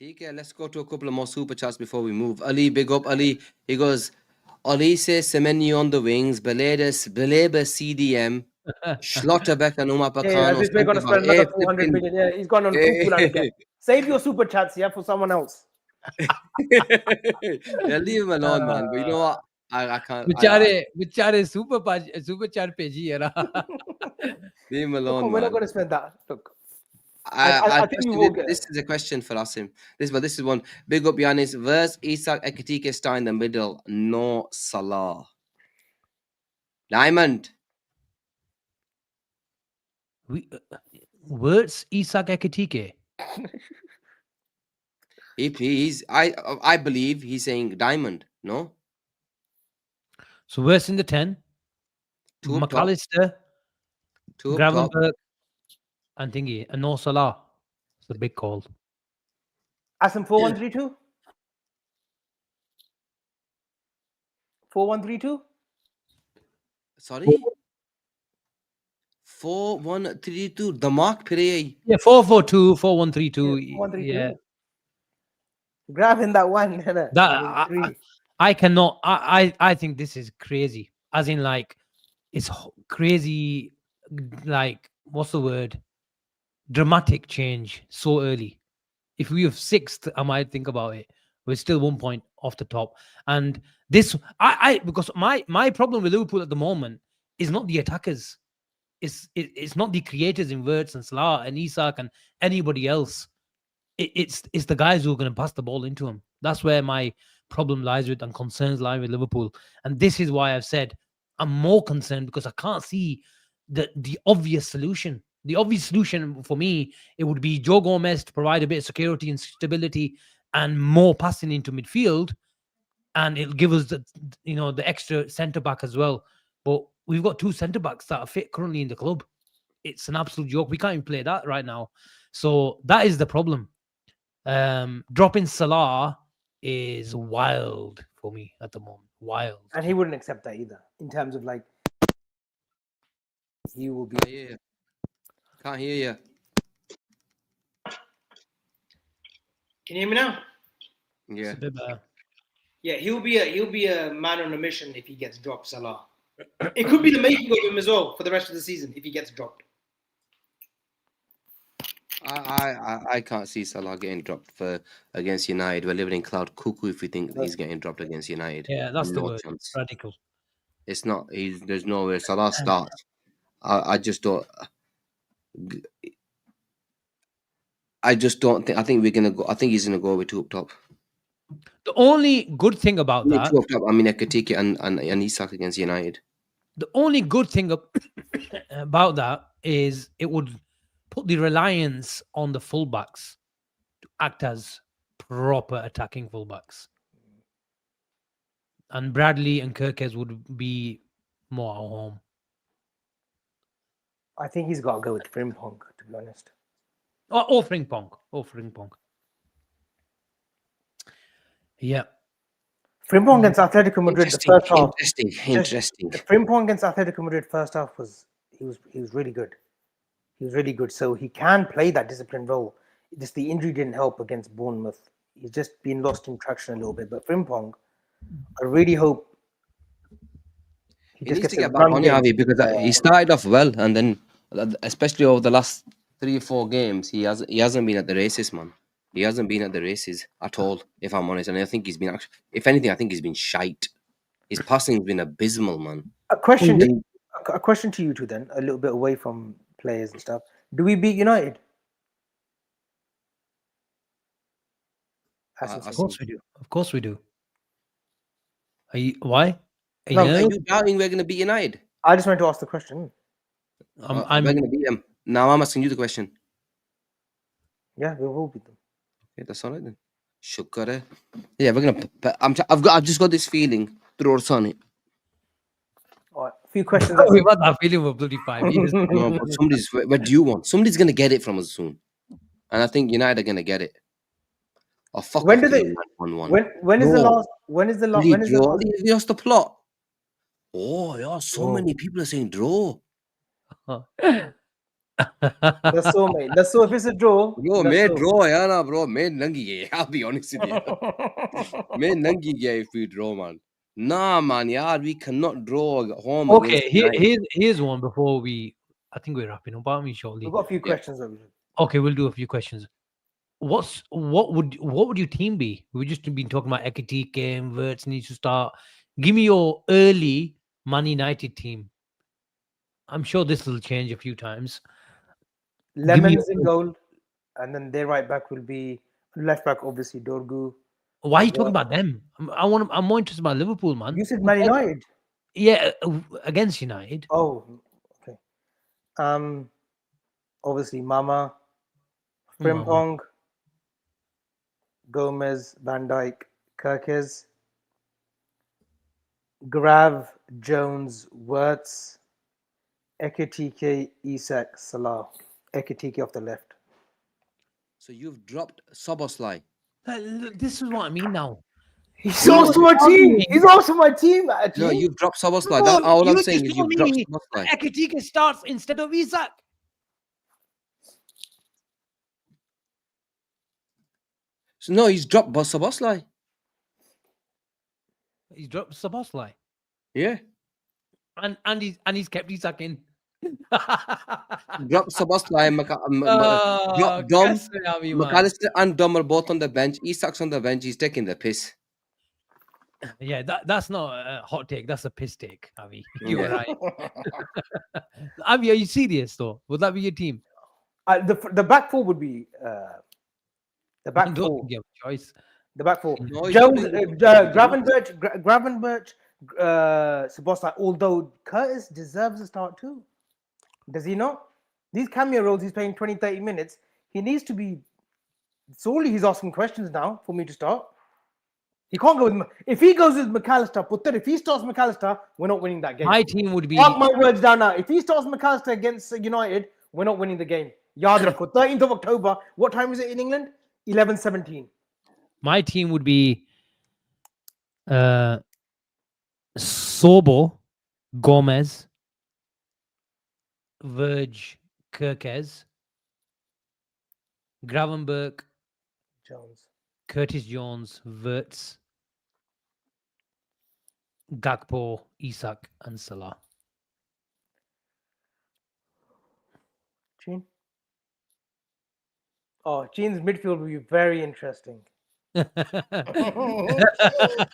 Okay, let's go to a couple of more super chats before we move. Ali, big up Ali. He goes, Ali says Semenyo on the wings, Beleba CDM, Schlotterbeck and Uma Pacano. Yeah, we're going to spend another 400 million. Yeah, he's gone on Kukulan again. Save your super chats, yeah, for someone else. Yeah, leave him alone, man. But you know what? I can't. Bichare super chat peji hai. Leave him alone, Look, man. we're not going to spend that. Look. I think we will get this is a question for Asim. This is one. Big up Yanis. Verse Isak Ekitike star in the middle. No Salah. Diamond. Wirtz Isak Ekitike. If he's, I believe he's saying diamond. No, So where's in the 10? two up top, McAllister, two up top. Gravenberg, and thingy, and no Salah. It's a big call. Asim 4132? 4132? Sorry, 4132. The mark Pire. Yeah, 4-4-2, 4-1-3-2. Yeah, Yeah, 4132. Grabbing that one. that Three. I cannot. I think this is crazy. As in, like, it's crazy. Like, what's the word? Dramatic change so early. If we have sixth, I might think about it. We're still 1 point off the top, and this because my problem with Liverpool at the moment is not the attackers. It's not the creators in Wirtz and Salah and Isak and anybody else. It's the guys who are going to pass the ball into him. That's where my problem lies with and concerns lie with Liverpool. And this is why I've said I'm more concerned because I can't see the obvious solution. The obvious solution for me, it would be Joe Gomez to provide a bit of security and stability and more passing into midfield, and it'll give us the extra centre back as well. But we've got two centre backs that are fit currently in the club. It's an absolute joke. We can't even play that right now. So that is the problem. Dropping Salah is wild for me at the moment. Wild. And he wouldn't accept that either. In terms of like, he will be. Can't hear you. Can you hear me now? Yeah. It's a bit better. Yeah, he'll be a man on a mission if he gets dropped, Salah. It could be the making of him as well for the rest of the season if he gets dropped. I can't see Salah getting dropped for against United. We're living in cloud cuckoo if we think he's getting dropped against United. Yeah, that's the No word. chance. Radical. It's not. There's nowhere Salah starts. I just don't. I just don't think. I think we're gonna go. I think he's gonna go with two up top. The only good thing about I mean, that, two up top. I mean, I could take it and Isak against United. the only good thing about that is it would put the reliance on the fullbacks to act as proper attacking fullbacks. And Bradley and Kirkes would be more at home. I think he's got to go with Frimpong, to be honest. Or Frimpong. Yeah. Frimpong against Atletico Madrid, the first half. Interesting. Frimpong against Atletico Madrid first half was really good. He was really good. So he can play that disciplined role. Just the injury didn't help against Bournemouth. He's just been lost in traction a little bit. But Frimpong, I really hope he needs to get back on Yavi because he started off well, and then especially over the last 3 or 4 games, he hasn't been at the races, man. He hasn't been at the races at all, if I'm honest. And I think he's been if anything, I think he's been shite. His passing's been abysmal, man. A question to you two then, a little bit away from players and stuff. Do we beat United? Of course we do. Of course we do. Why? Are you doubting we're going to beat United? I just wanted to ask the question. We're going to beat them. Now I'm asking you the question. Yeah, we will beat them. Okay, that's all right then. Shukar. Yeah, we're going to. I've just got this feeling. Throw us on it. All right, a few questions. We've had that feeling for bloody 5 years. No, but what do you want? Somebody's going to get it from us soon. And I think United are going to get it. Oh, fuck. When do they? When is the last? When is the last? When is the last? We lost the plot. Oh, yeah. So many people are saying draw. That's so, mate. That's so. If it's a draw, bro, mate, draw, yeah, nah, bro, mate, nangi. I'll be honest with you. Mate, nangi, if we draw, man. Nah, man, yeah, we cannot draw at home. Okay, here's one before we. I think we're wrapping up, aren't we? Shortly. We've got a few questions. Okay, we'll do a few questions. What would your team be? We've just been talking about Ekitike, Wirtz needs to start. Give me your early Man United team. I'm sure this will change a few times. Lemons in goal, and then their right back will be left back, obviously Dorgu. Why are you talking about them? I'm more interested about Liverpool, man. You said Man United. Yeah, against United. Oh, okay. Obviously Mama, Frimpong, Gomez, Van Dijk, Kirkes, Grav, Jones, Wirtz, Ekitike, Isak, Salah. Ekitike off the left. So you've dropped Soboslai. This is what I mean now. He's You also were my team. arguing- He's also my team. No, you've dropped Soboslai. No, That's all I'm you saying just is told you've dropped me Soboslai. Ekitike starts instead of Isak. So no, he's dropped Soboslai. He's dropped Szoboszlai. Yeah. And he's kept Isak in. Drop Soboslai, drop Dom, कैसे अभी man? McAllister and Dom are both on the bench. Isak's on the bench. He's taking the piss. Yeah, that's not a hot take. That's a piss take, Avi. You're Yeah. right. Avi, are you serious though? Would that be your team? The back four would be the back I don't four. think you have a choice. The back four. No, he's Jones, putting- Gravenberch, Szoboszlai. Although Curtis deserves a start too. Does he not? These cameo roles, he's playing 20, 30 minutes. He needs to be. Solely, he's asking questions now for me to start. He can't go with. If he goes with McAllister, Putter, if he starts McAllister, we're not winning that game. My team would be Mark my words down now. If he starts McAllister against United, we're not winning the game. Yaad rakho. 13th of October. What time is it in England? 11:17. my team would be Sobo, Gomez, Verge, Kirkes, Gravenberg, Jones. Curtis Jones, Wirtz, Gakpo, Isak, and Salah. Gene? Oh, Gene's midfield will be very interesting.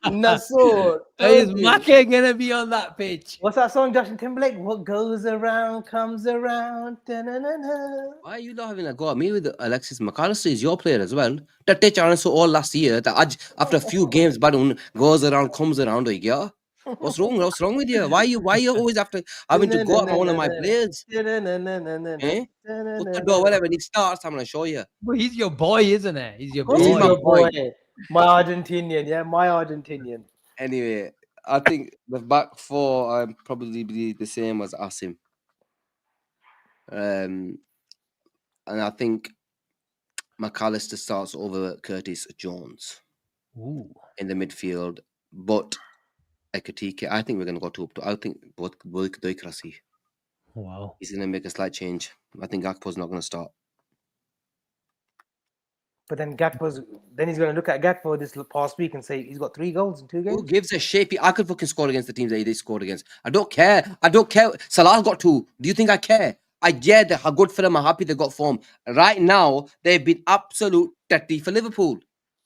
Nasur. Is Maka gonna be on that pitch? What's that song, Justin Timberlake? What goes around comes around. Da-na-na-na. Why are you not having a go at me with Alexis McAllister? Is your player as well. Tate chance so all last year. That after a few games, Badun goes around, comes around. Yeah. What's wrong? What's wrong with you? Why you always after having to go at one of my players? Da-na-na-na-na-na. Eh? Put the Da-na-na-na. door wherever he starts. I'm gonna show you. Well, he's your boy, isn't it? He's your Of course he's boy. my boy. boy. My Argentinian, yeah, my Argentinian. Anyway, I think the back four are probably be the same as Asim. And I think McAllister starts over Curtis Jones Ooh. in the midfield, but Ekitike, I think we're gonna go to. I think both Doikrasi. Wow. He's gonna make a slight change. I think Gakpo's not gonna start. But then he's going to look at Gakpo this past week and say he's got 3 goals in 2 games. Who gives a shit? I could fucking score against the teams that he scored against. I don't care. I don't care. Salah's got 2. Do you think I care? I get how good for them. I'm happy they got form. Right now, they've been absolute tatty for Liverpool.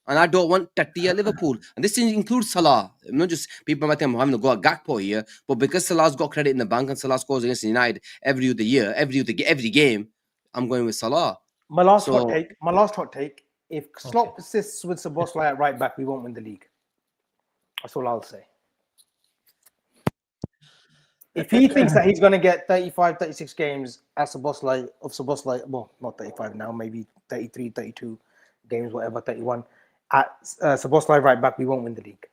And I don't want tatty at Liverpool. And this includes Salah. Not just people might think I'm having to go at Gakpo here, but because Salah's got credit in the bank and Salah scores against United every game, I'm going with Salah. My last hot take. If Klopp persists with Szoboszlai at right back, we won't win the league. That's all I'll say. If he thinks that he's going to get 35, 36 games at Szoboszlai, well, not 35 now, maybe 33, 32 games, whatever, 31, at Szoboszlai right back, we won't win the league.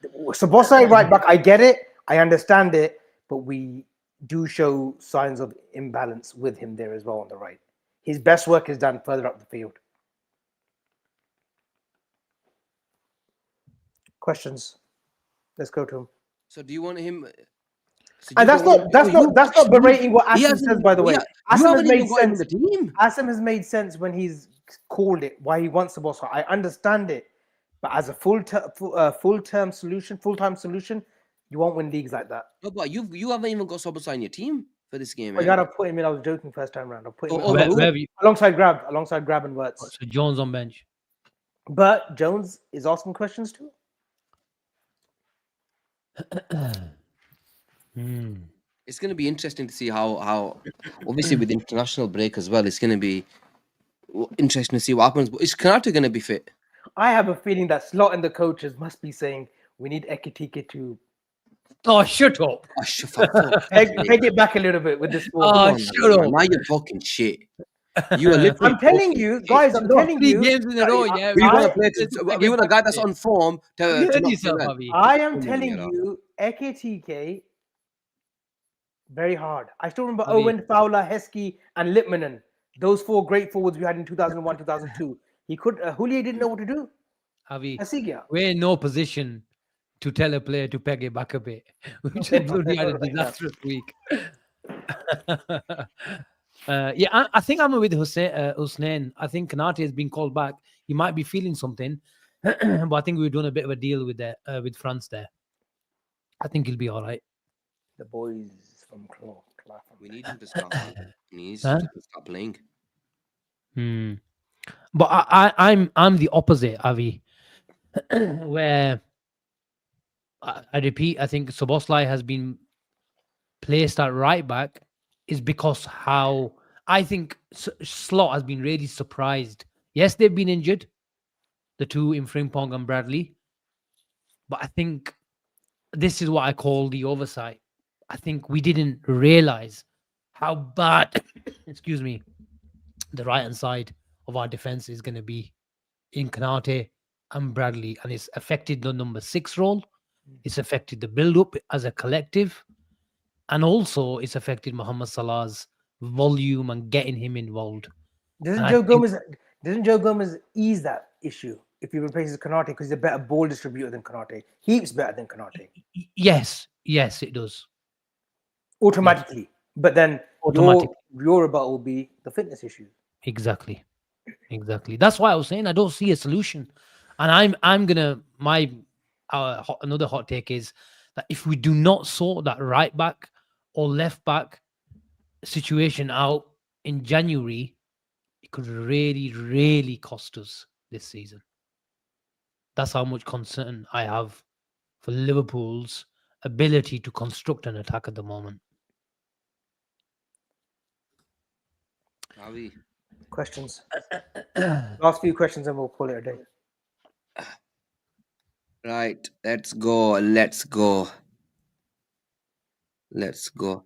Szoboszlai right back, I get it, I understand it, but we do show signs of imbalance with him there as well on the right. His best work is done further up the field. Questions? Let's go to him. So do you want him? And that's not berating what Asim says, by the way. Asim has made sense. Asim has made sense when he's called it why he wants the boss. I understand it, but as a full-time solution, you won't win leagues like that. No, but you haven't even got Soboslai in your team for this game. I gotta put him in. I was joking first time round. I'll put him Where alongside Grab and Wirtz. so Jones on bench. But Jones is asking questions too. It's going to be interesting to see how obviously with international break as well, it's going to be interesting to see what happens. But is Kanata going to be fit? I have a feeling that Slot and the coaches must be saying we need Ekitike to Shut up. Shut up. peg it back a little bit with this. Shut up. Now you're talking shit. You are literally I'm telling talking you, shit. guys. I'm telling Three you. games in a row, yeah. We want I to play. We want a guy that's on form Have you to heard not play yourself, well. Avi? I am Come on, telling Mira. you, Ekitike, very hard. I still remember Avi, Owen, Fowler, Heskey, and Lipmanen. Those four great forwards we had in 2001, 2002. He could. Houllier didn't know what to do. Avi, Asigia. we're in no position to tell a player to peg it back a bit. We just bloody had a disastrous week. Yeah, I think I'm with Hussein. I think Kanate has been called back. He might be feeling something, but I think we're doing a bit of a deal with that with France there. I think he'll be all right. The boys from Claw. We need him to start, man. He needs Huh? to start playing. Hmm. But I'm the opposite, Avi, where I repeat, I think Soboslai has been placed at right back is because how I think Slot has been really surprised. Yes, they've been injured, the two in Frimpong and Bradley, but I think this is what I call the oversight. I think we didn't realize how bad, excuse me, the right hand side of our defense is going to be in Kanate and Bradley, and it's affected the number 6 role. It's affected the build up as a collective, and also it's affected Mohamed Salah's volume and getting him involved. And Doesn't I Joe think Gomez? Doesn't Joe Gomez ease that issue if he replaces Kanate because he's a better ball distributor than Kanate? Heaps better than Kanate yes, it does. automatically. But then Automatically. your rebuttal will be the fitness issue. Exactly. That's why I was saying I don't see a solution, and I'm gonna my another hot take is that if we do not sort that right back or left back situation out in January, it could really cost us this season. That's how much concern I have for Liverpool's ability to construct an attack at the moment. Avi. Questions. Last few questions, and we'll call it a day. Right, let's go. Let's go. Let's go.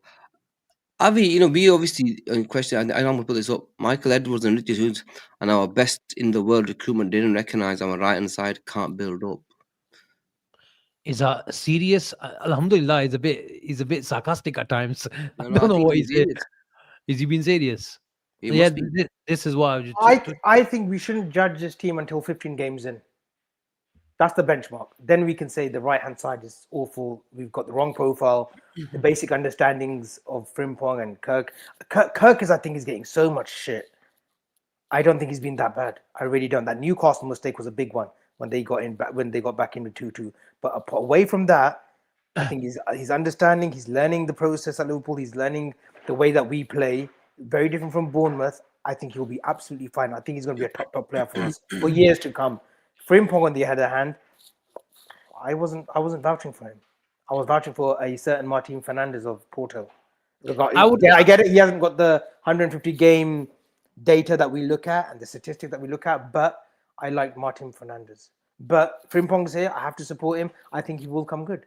Avi, we obviously in question. I know I'm gonna put this up. Michael Edwards and Richard Hughes and our best in the world recruitment didn't recognize our right hand side can't build up. Is that serious? Alhamdulillah, he's a bit sarcastic at times. I No, don't I know think what he's he's saying. serious. Is he being serious? He Yeah, must be. this is why I was I think we shouldn't judge this team until 15 games in. That's the benchmark. Then we can say the right hand side is awful. We've got the wrong profile. The basic understandings of Frimpong and Kirk. Kirk is, I think, is getting so much shit. I don't think he's been that bad. I really don't. That Newcastle mistake was a big one when they got back into 2-2. But away from that, I think he's understanding. He's learning the process at Liverpool. He's learning the way that we play. Very different from Bournemouth. I think he'll be absolutely fine. I think he's going to be a top player for us for years to come. Frimpong, on the other hand, I wasn't vouching for him. I was vouching for a certain Martin Fernandez of Porto. I get it. He hasn't got the 150 game data that we look at and the statistics that we look at, but I like Martin Fernandez. But Frimpong's here. I have to support him. I think he will come good.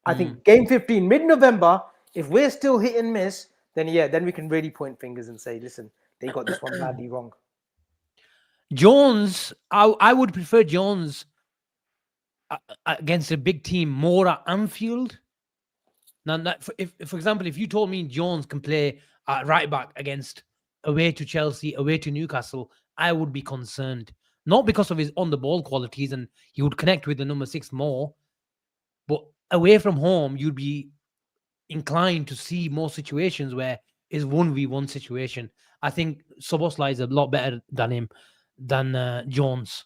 I think game 15, mid-November, if we're still hit and miss, then we can really point fingers and say, listen, they got this one badly wrong. Jones, I would prefer Jones against a big team more at Anfield. Now, for example, if you told me Jones can play right back against away to Chelsea, away to Newcastle, I would be concerned. Not because of his on the ball qualities and he would connect with the number 6 more, but away from home, you'd be inclined to see more situations where it's 1v1 situation. I think Soboslai is a lot better than Jones.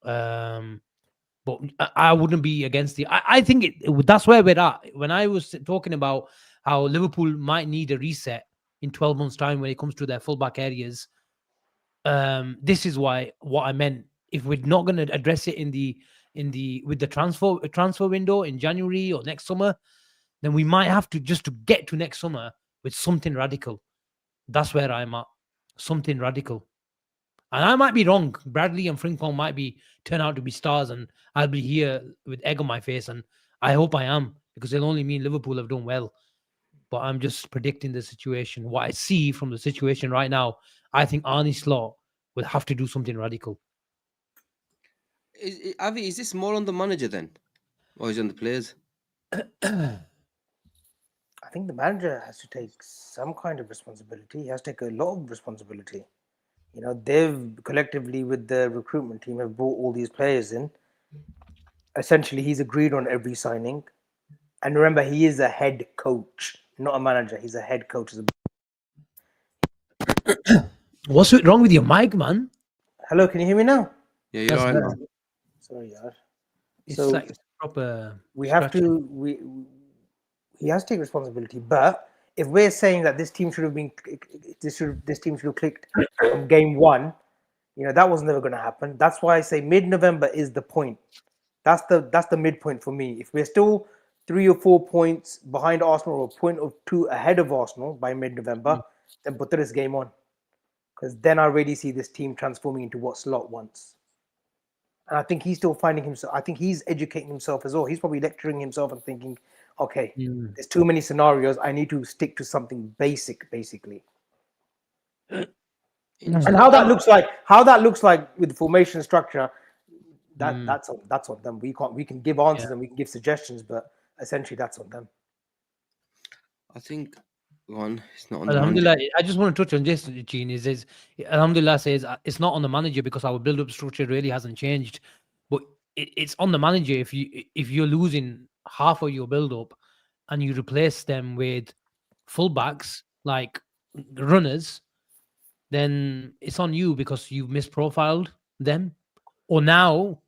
But I wouldn't be against the. I think that's where we're at. When I was talking about how Liverpool might need a reset in 12 months' time when it comes to their fullback areas, this is what I meant. If we're not going to address it with the transfer window in January or next summer, then we might have to just to get to next summer with something radical. That's where I'm at. Something radical. And I might be wrong. Bradley and Frimpong might turn out to be stars, and I'll be here with egg on my face. And I hope I am, because it'll only mean Liverpool have done well. but I'm just predicting the situation. What I see from the situation right now, I think Arne Slot will have to do something radical. Avi, is this more on the manager then, or is it on the players? I think the manager has to take some kind of responsibility. He has to take a lot of responsibility. They've collectively with the recruitment team have brought all these players in. Essentially, he's agreed on every signing. And remember, he is a head coach, not a manager. He's a head coach. What's wrong with your mic, man? Hello, can you hear me now? Yeah, you're all right now. Sorry, yaar. It's So like proper. we have to. He has to take responsibility. But if we're saying that this team should have been, this team should have clicked from game one, that was never going to happen. That's why I say mid-November is the point. That's the midpoint for me. If we're still 3 or 4 points behind Arsenal or a point or two ahead of Arsenal by mid-November, then put this game on. Because then I really see this team transforming into what Slot wants. And I think he's still finding himself. I think he's educating himself as well. He's probably lecturing himself and thinking, okay, there's too many scenarios. I need to stick to something basic, basically. And how that looks like with the formation structure, that's on them. We can give answers and we can give suggestions, but essentially that's on them. I think it's not on the Alhamdulillah, manager. I just want to touch on this, Gene. Is Alhamdulillah says it's not on the manager because our build-up structure really hasn't changed, but it's on the manager if you're losing half of your build-up and you replace them with fullbacks like runners, then it's on you because you've misprofiled them, or now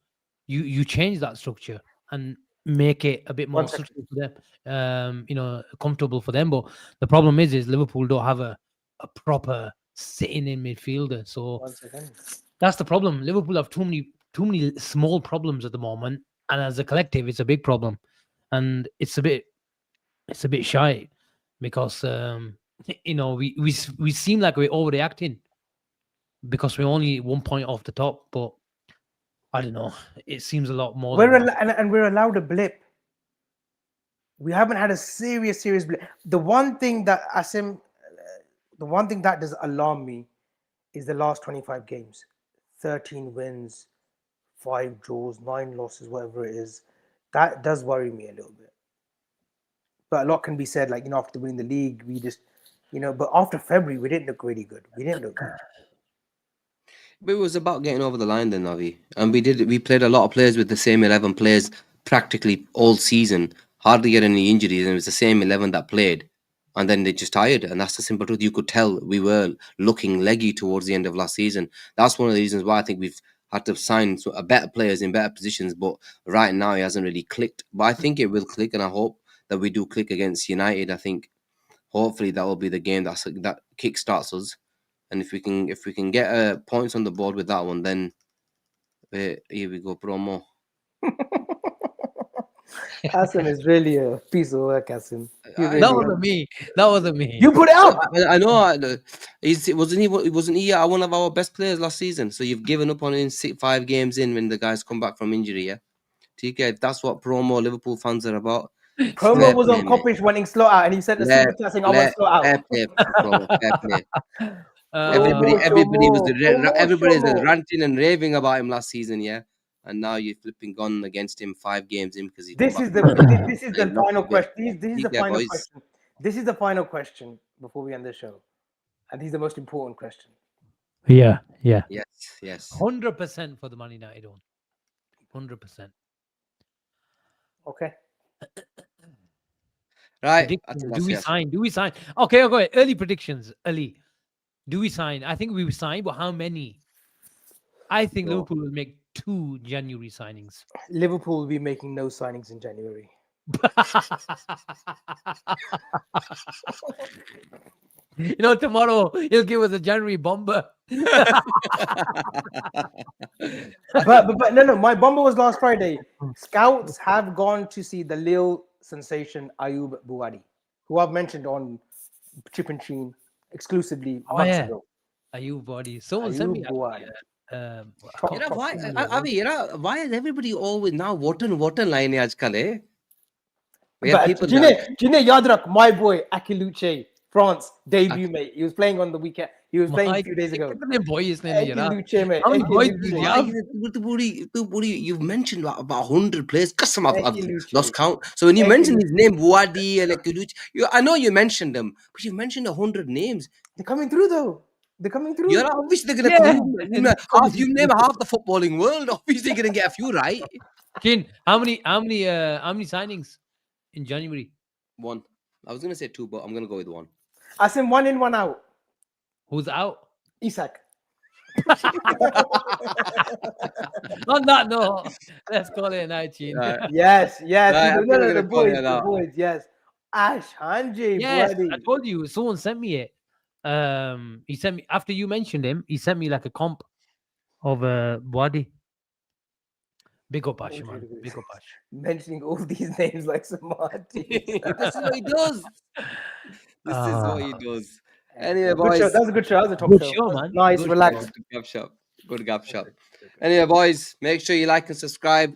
you change that structure and make it a bit more suitable for them, comfortable for them. But the problem is Liverpool don't have a proper sitting in midfielder. So that's the problem. Liverpool have too many small problems at the moment, and as a collective, it's a big problem, and it's a bit shy because we seem like we're overreacting because we're only 1 point off the top, but I don't know. It seems a lot more. We're allowed a blip. We haven't had a serious blip. The one thing that does alarm me is the last 25 games. 13 wins, 5 draws, 9 losses, whatever it is. That does worry me a little bit. But a lot can be said, like, after winning the league, we just, but after February, we didn't look really good. But it was about getting over the line then, Navi. And we played a lot of players with the same 11 players practically all season. Hardly get any injuries, and it was the same 11 that played. And then they just tired. And that's the simple truth. You could tell we were looking leggy towards the end of last season. That's one of the reasons why I think we've had to sign better players in better positions. But right now, it hasn't really clicked. But I think it will click, and I hope that we do click against United. I think hopefully that will be the game that kickstarts us. And if we can get points on the board with that one, then here we go, promo. Asim is really a piece of work, Asim. That wasn't me. You put it up. I know. Wasn't he one of our best players last season? So you've given up on him 5 games in when the guys come back from injury, yeah? TK, if that's what promo Liverpool fans are about. Promo was on Kopish wanting Slot out, and he sent a super chat saying, "I want Slot out." Fair play. Everybody was ranting and raving about him last season, yeah. And now you're flipping gone against him 5 games in because this is the final question. This is the final question. This is the final question before we end the show, and this is the most important question. Yeah. Yes. 100% for the Man United one. 100%. Okay. Right. Do we sign? Okay. Early predictions. Early. Do we sign? I think we will sign, but how many? I think Liverpool will make 2 January signings. Liverpool will be making no signings in January. Tomorrow he'll give us a January bomber. but no. My bomber was last Friday. Scouts have gone to see the Lille sensation Ayoub Bouadi, who I've mentioned on Chip and Sheen exclusively months ago. Ayoub Bouadi. Someone sent me. Why is everybody always now Wharton line aajkal, eh? We have But people do you that know Yadrak, my boy, Akiluche, France, debut, mate. He was playing on the weekend. He was playing a few days ago. boys, mate. Akiluche, mate. How many boys Akiluche. did you why have? is it, you've mentioned about 100 players. Custom, I've Ekiluche. lost count. So when you mention Ekiluche. his name, Wadi and Ekuluch, I know you mentioned them, but you mentioned 100 names. They're coming through, though. They're coming through. You're obviously going to Yeah. come. You name half the footballing world. Obviously, going to get a few right. Kin, how many signings in January? One. I was going to say two, but I'm going to go with one. Asim, 1 in, 1 out. Who's out? Isak. On that note, let's call it a night, Gene. Right. Yes. Right, I think we're The gonna call boys, it the out. boys, yes. Ash, Hanji, Yes, bloody. I told you. Someone sent me it. He sent me after you mentioned him. He sent me like a comp of Wadi. Big up Ash, man. Big up Ash. Mentioning all these names like some artists. This is what he does. This is what he does. Anyway, Good boys. show. That was a good show. That was a top Good show. show, man. Nice, Good relaxed. Good gap shop. Good gap shop. Anyway, boys, make sure you like and subscribe.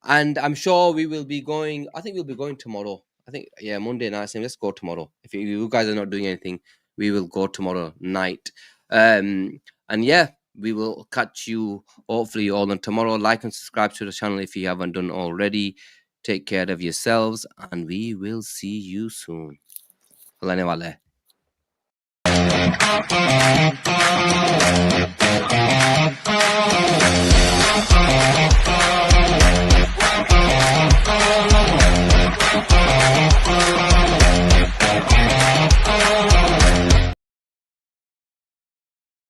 And I'm sure we will be going. I think we'll be going tomorrow. I think, yeah, Monday night. Same. Let's go tomorrow. If you guys are not doing anything, we will go tomorrow night. And yeah, we will catch you hopefully all on tomorrow. Like and subscribe to the channel if you haven't done already. Take care of yourselves, and we will see you soon. Allah ne wale.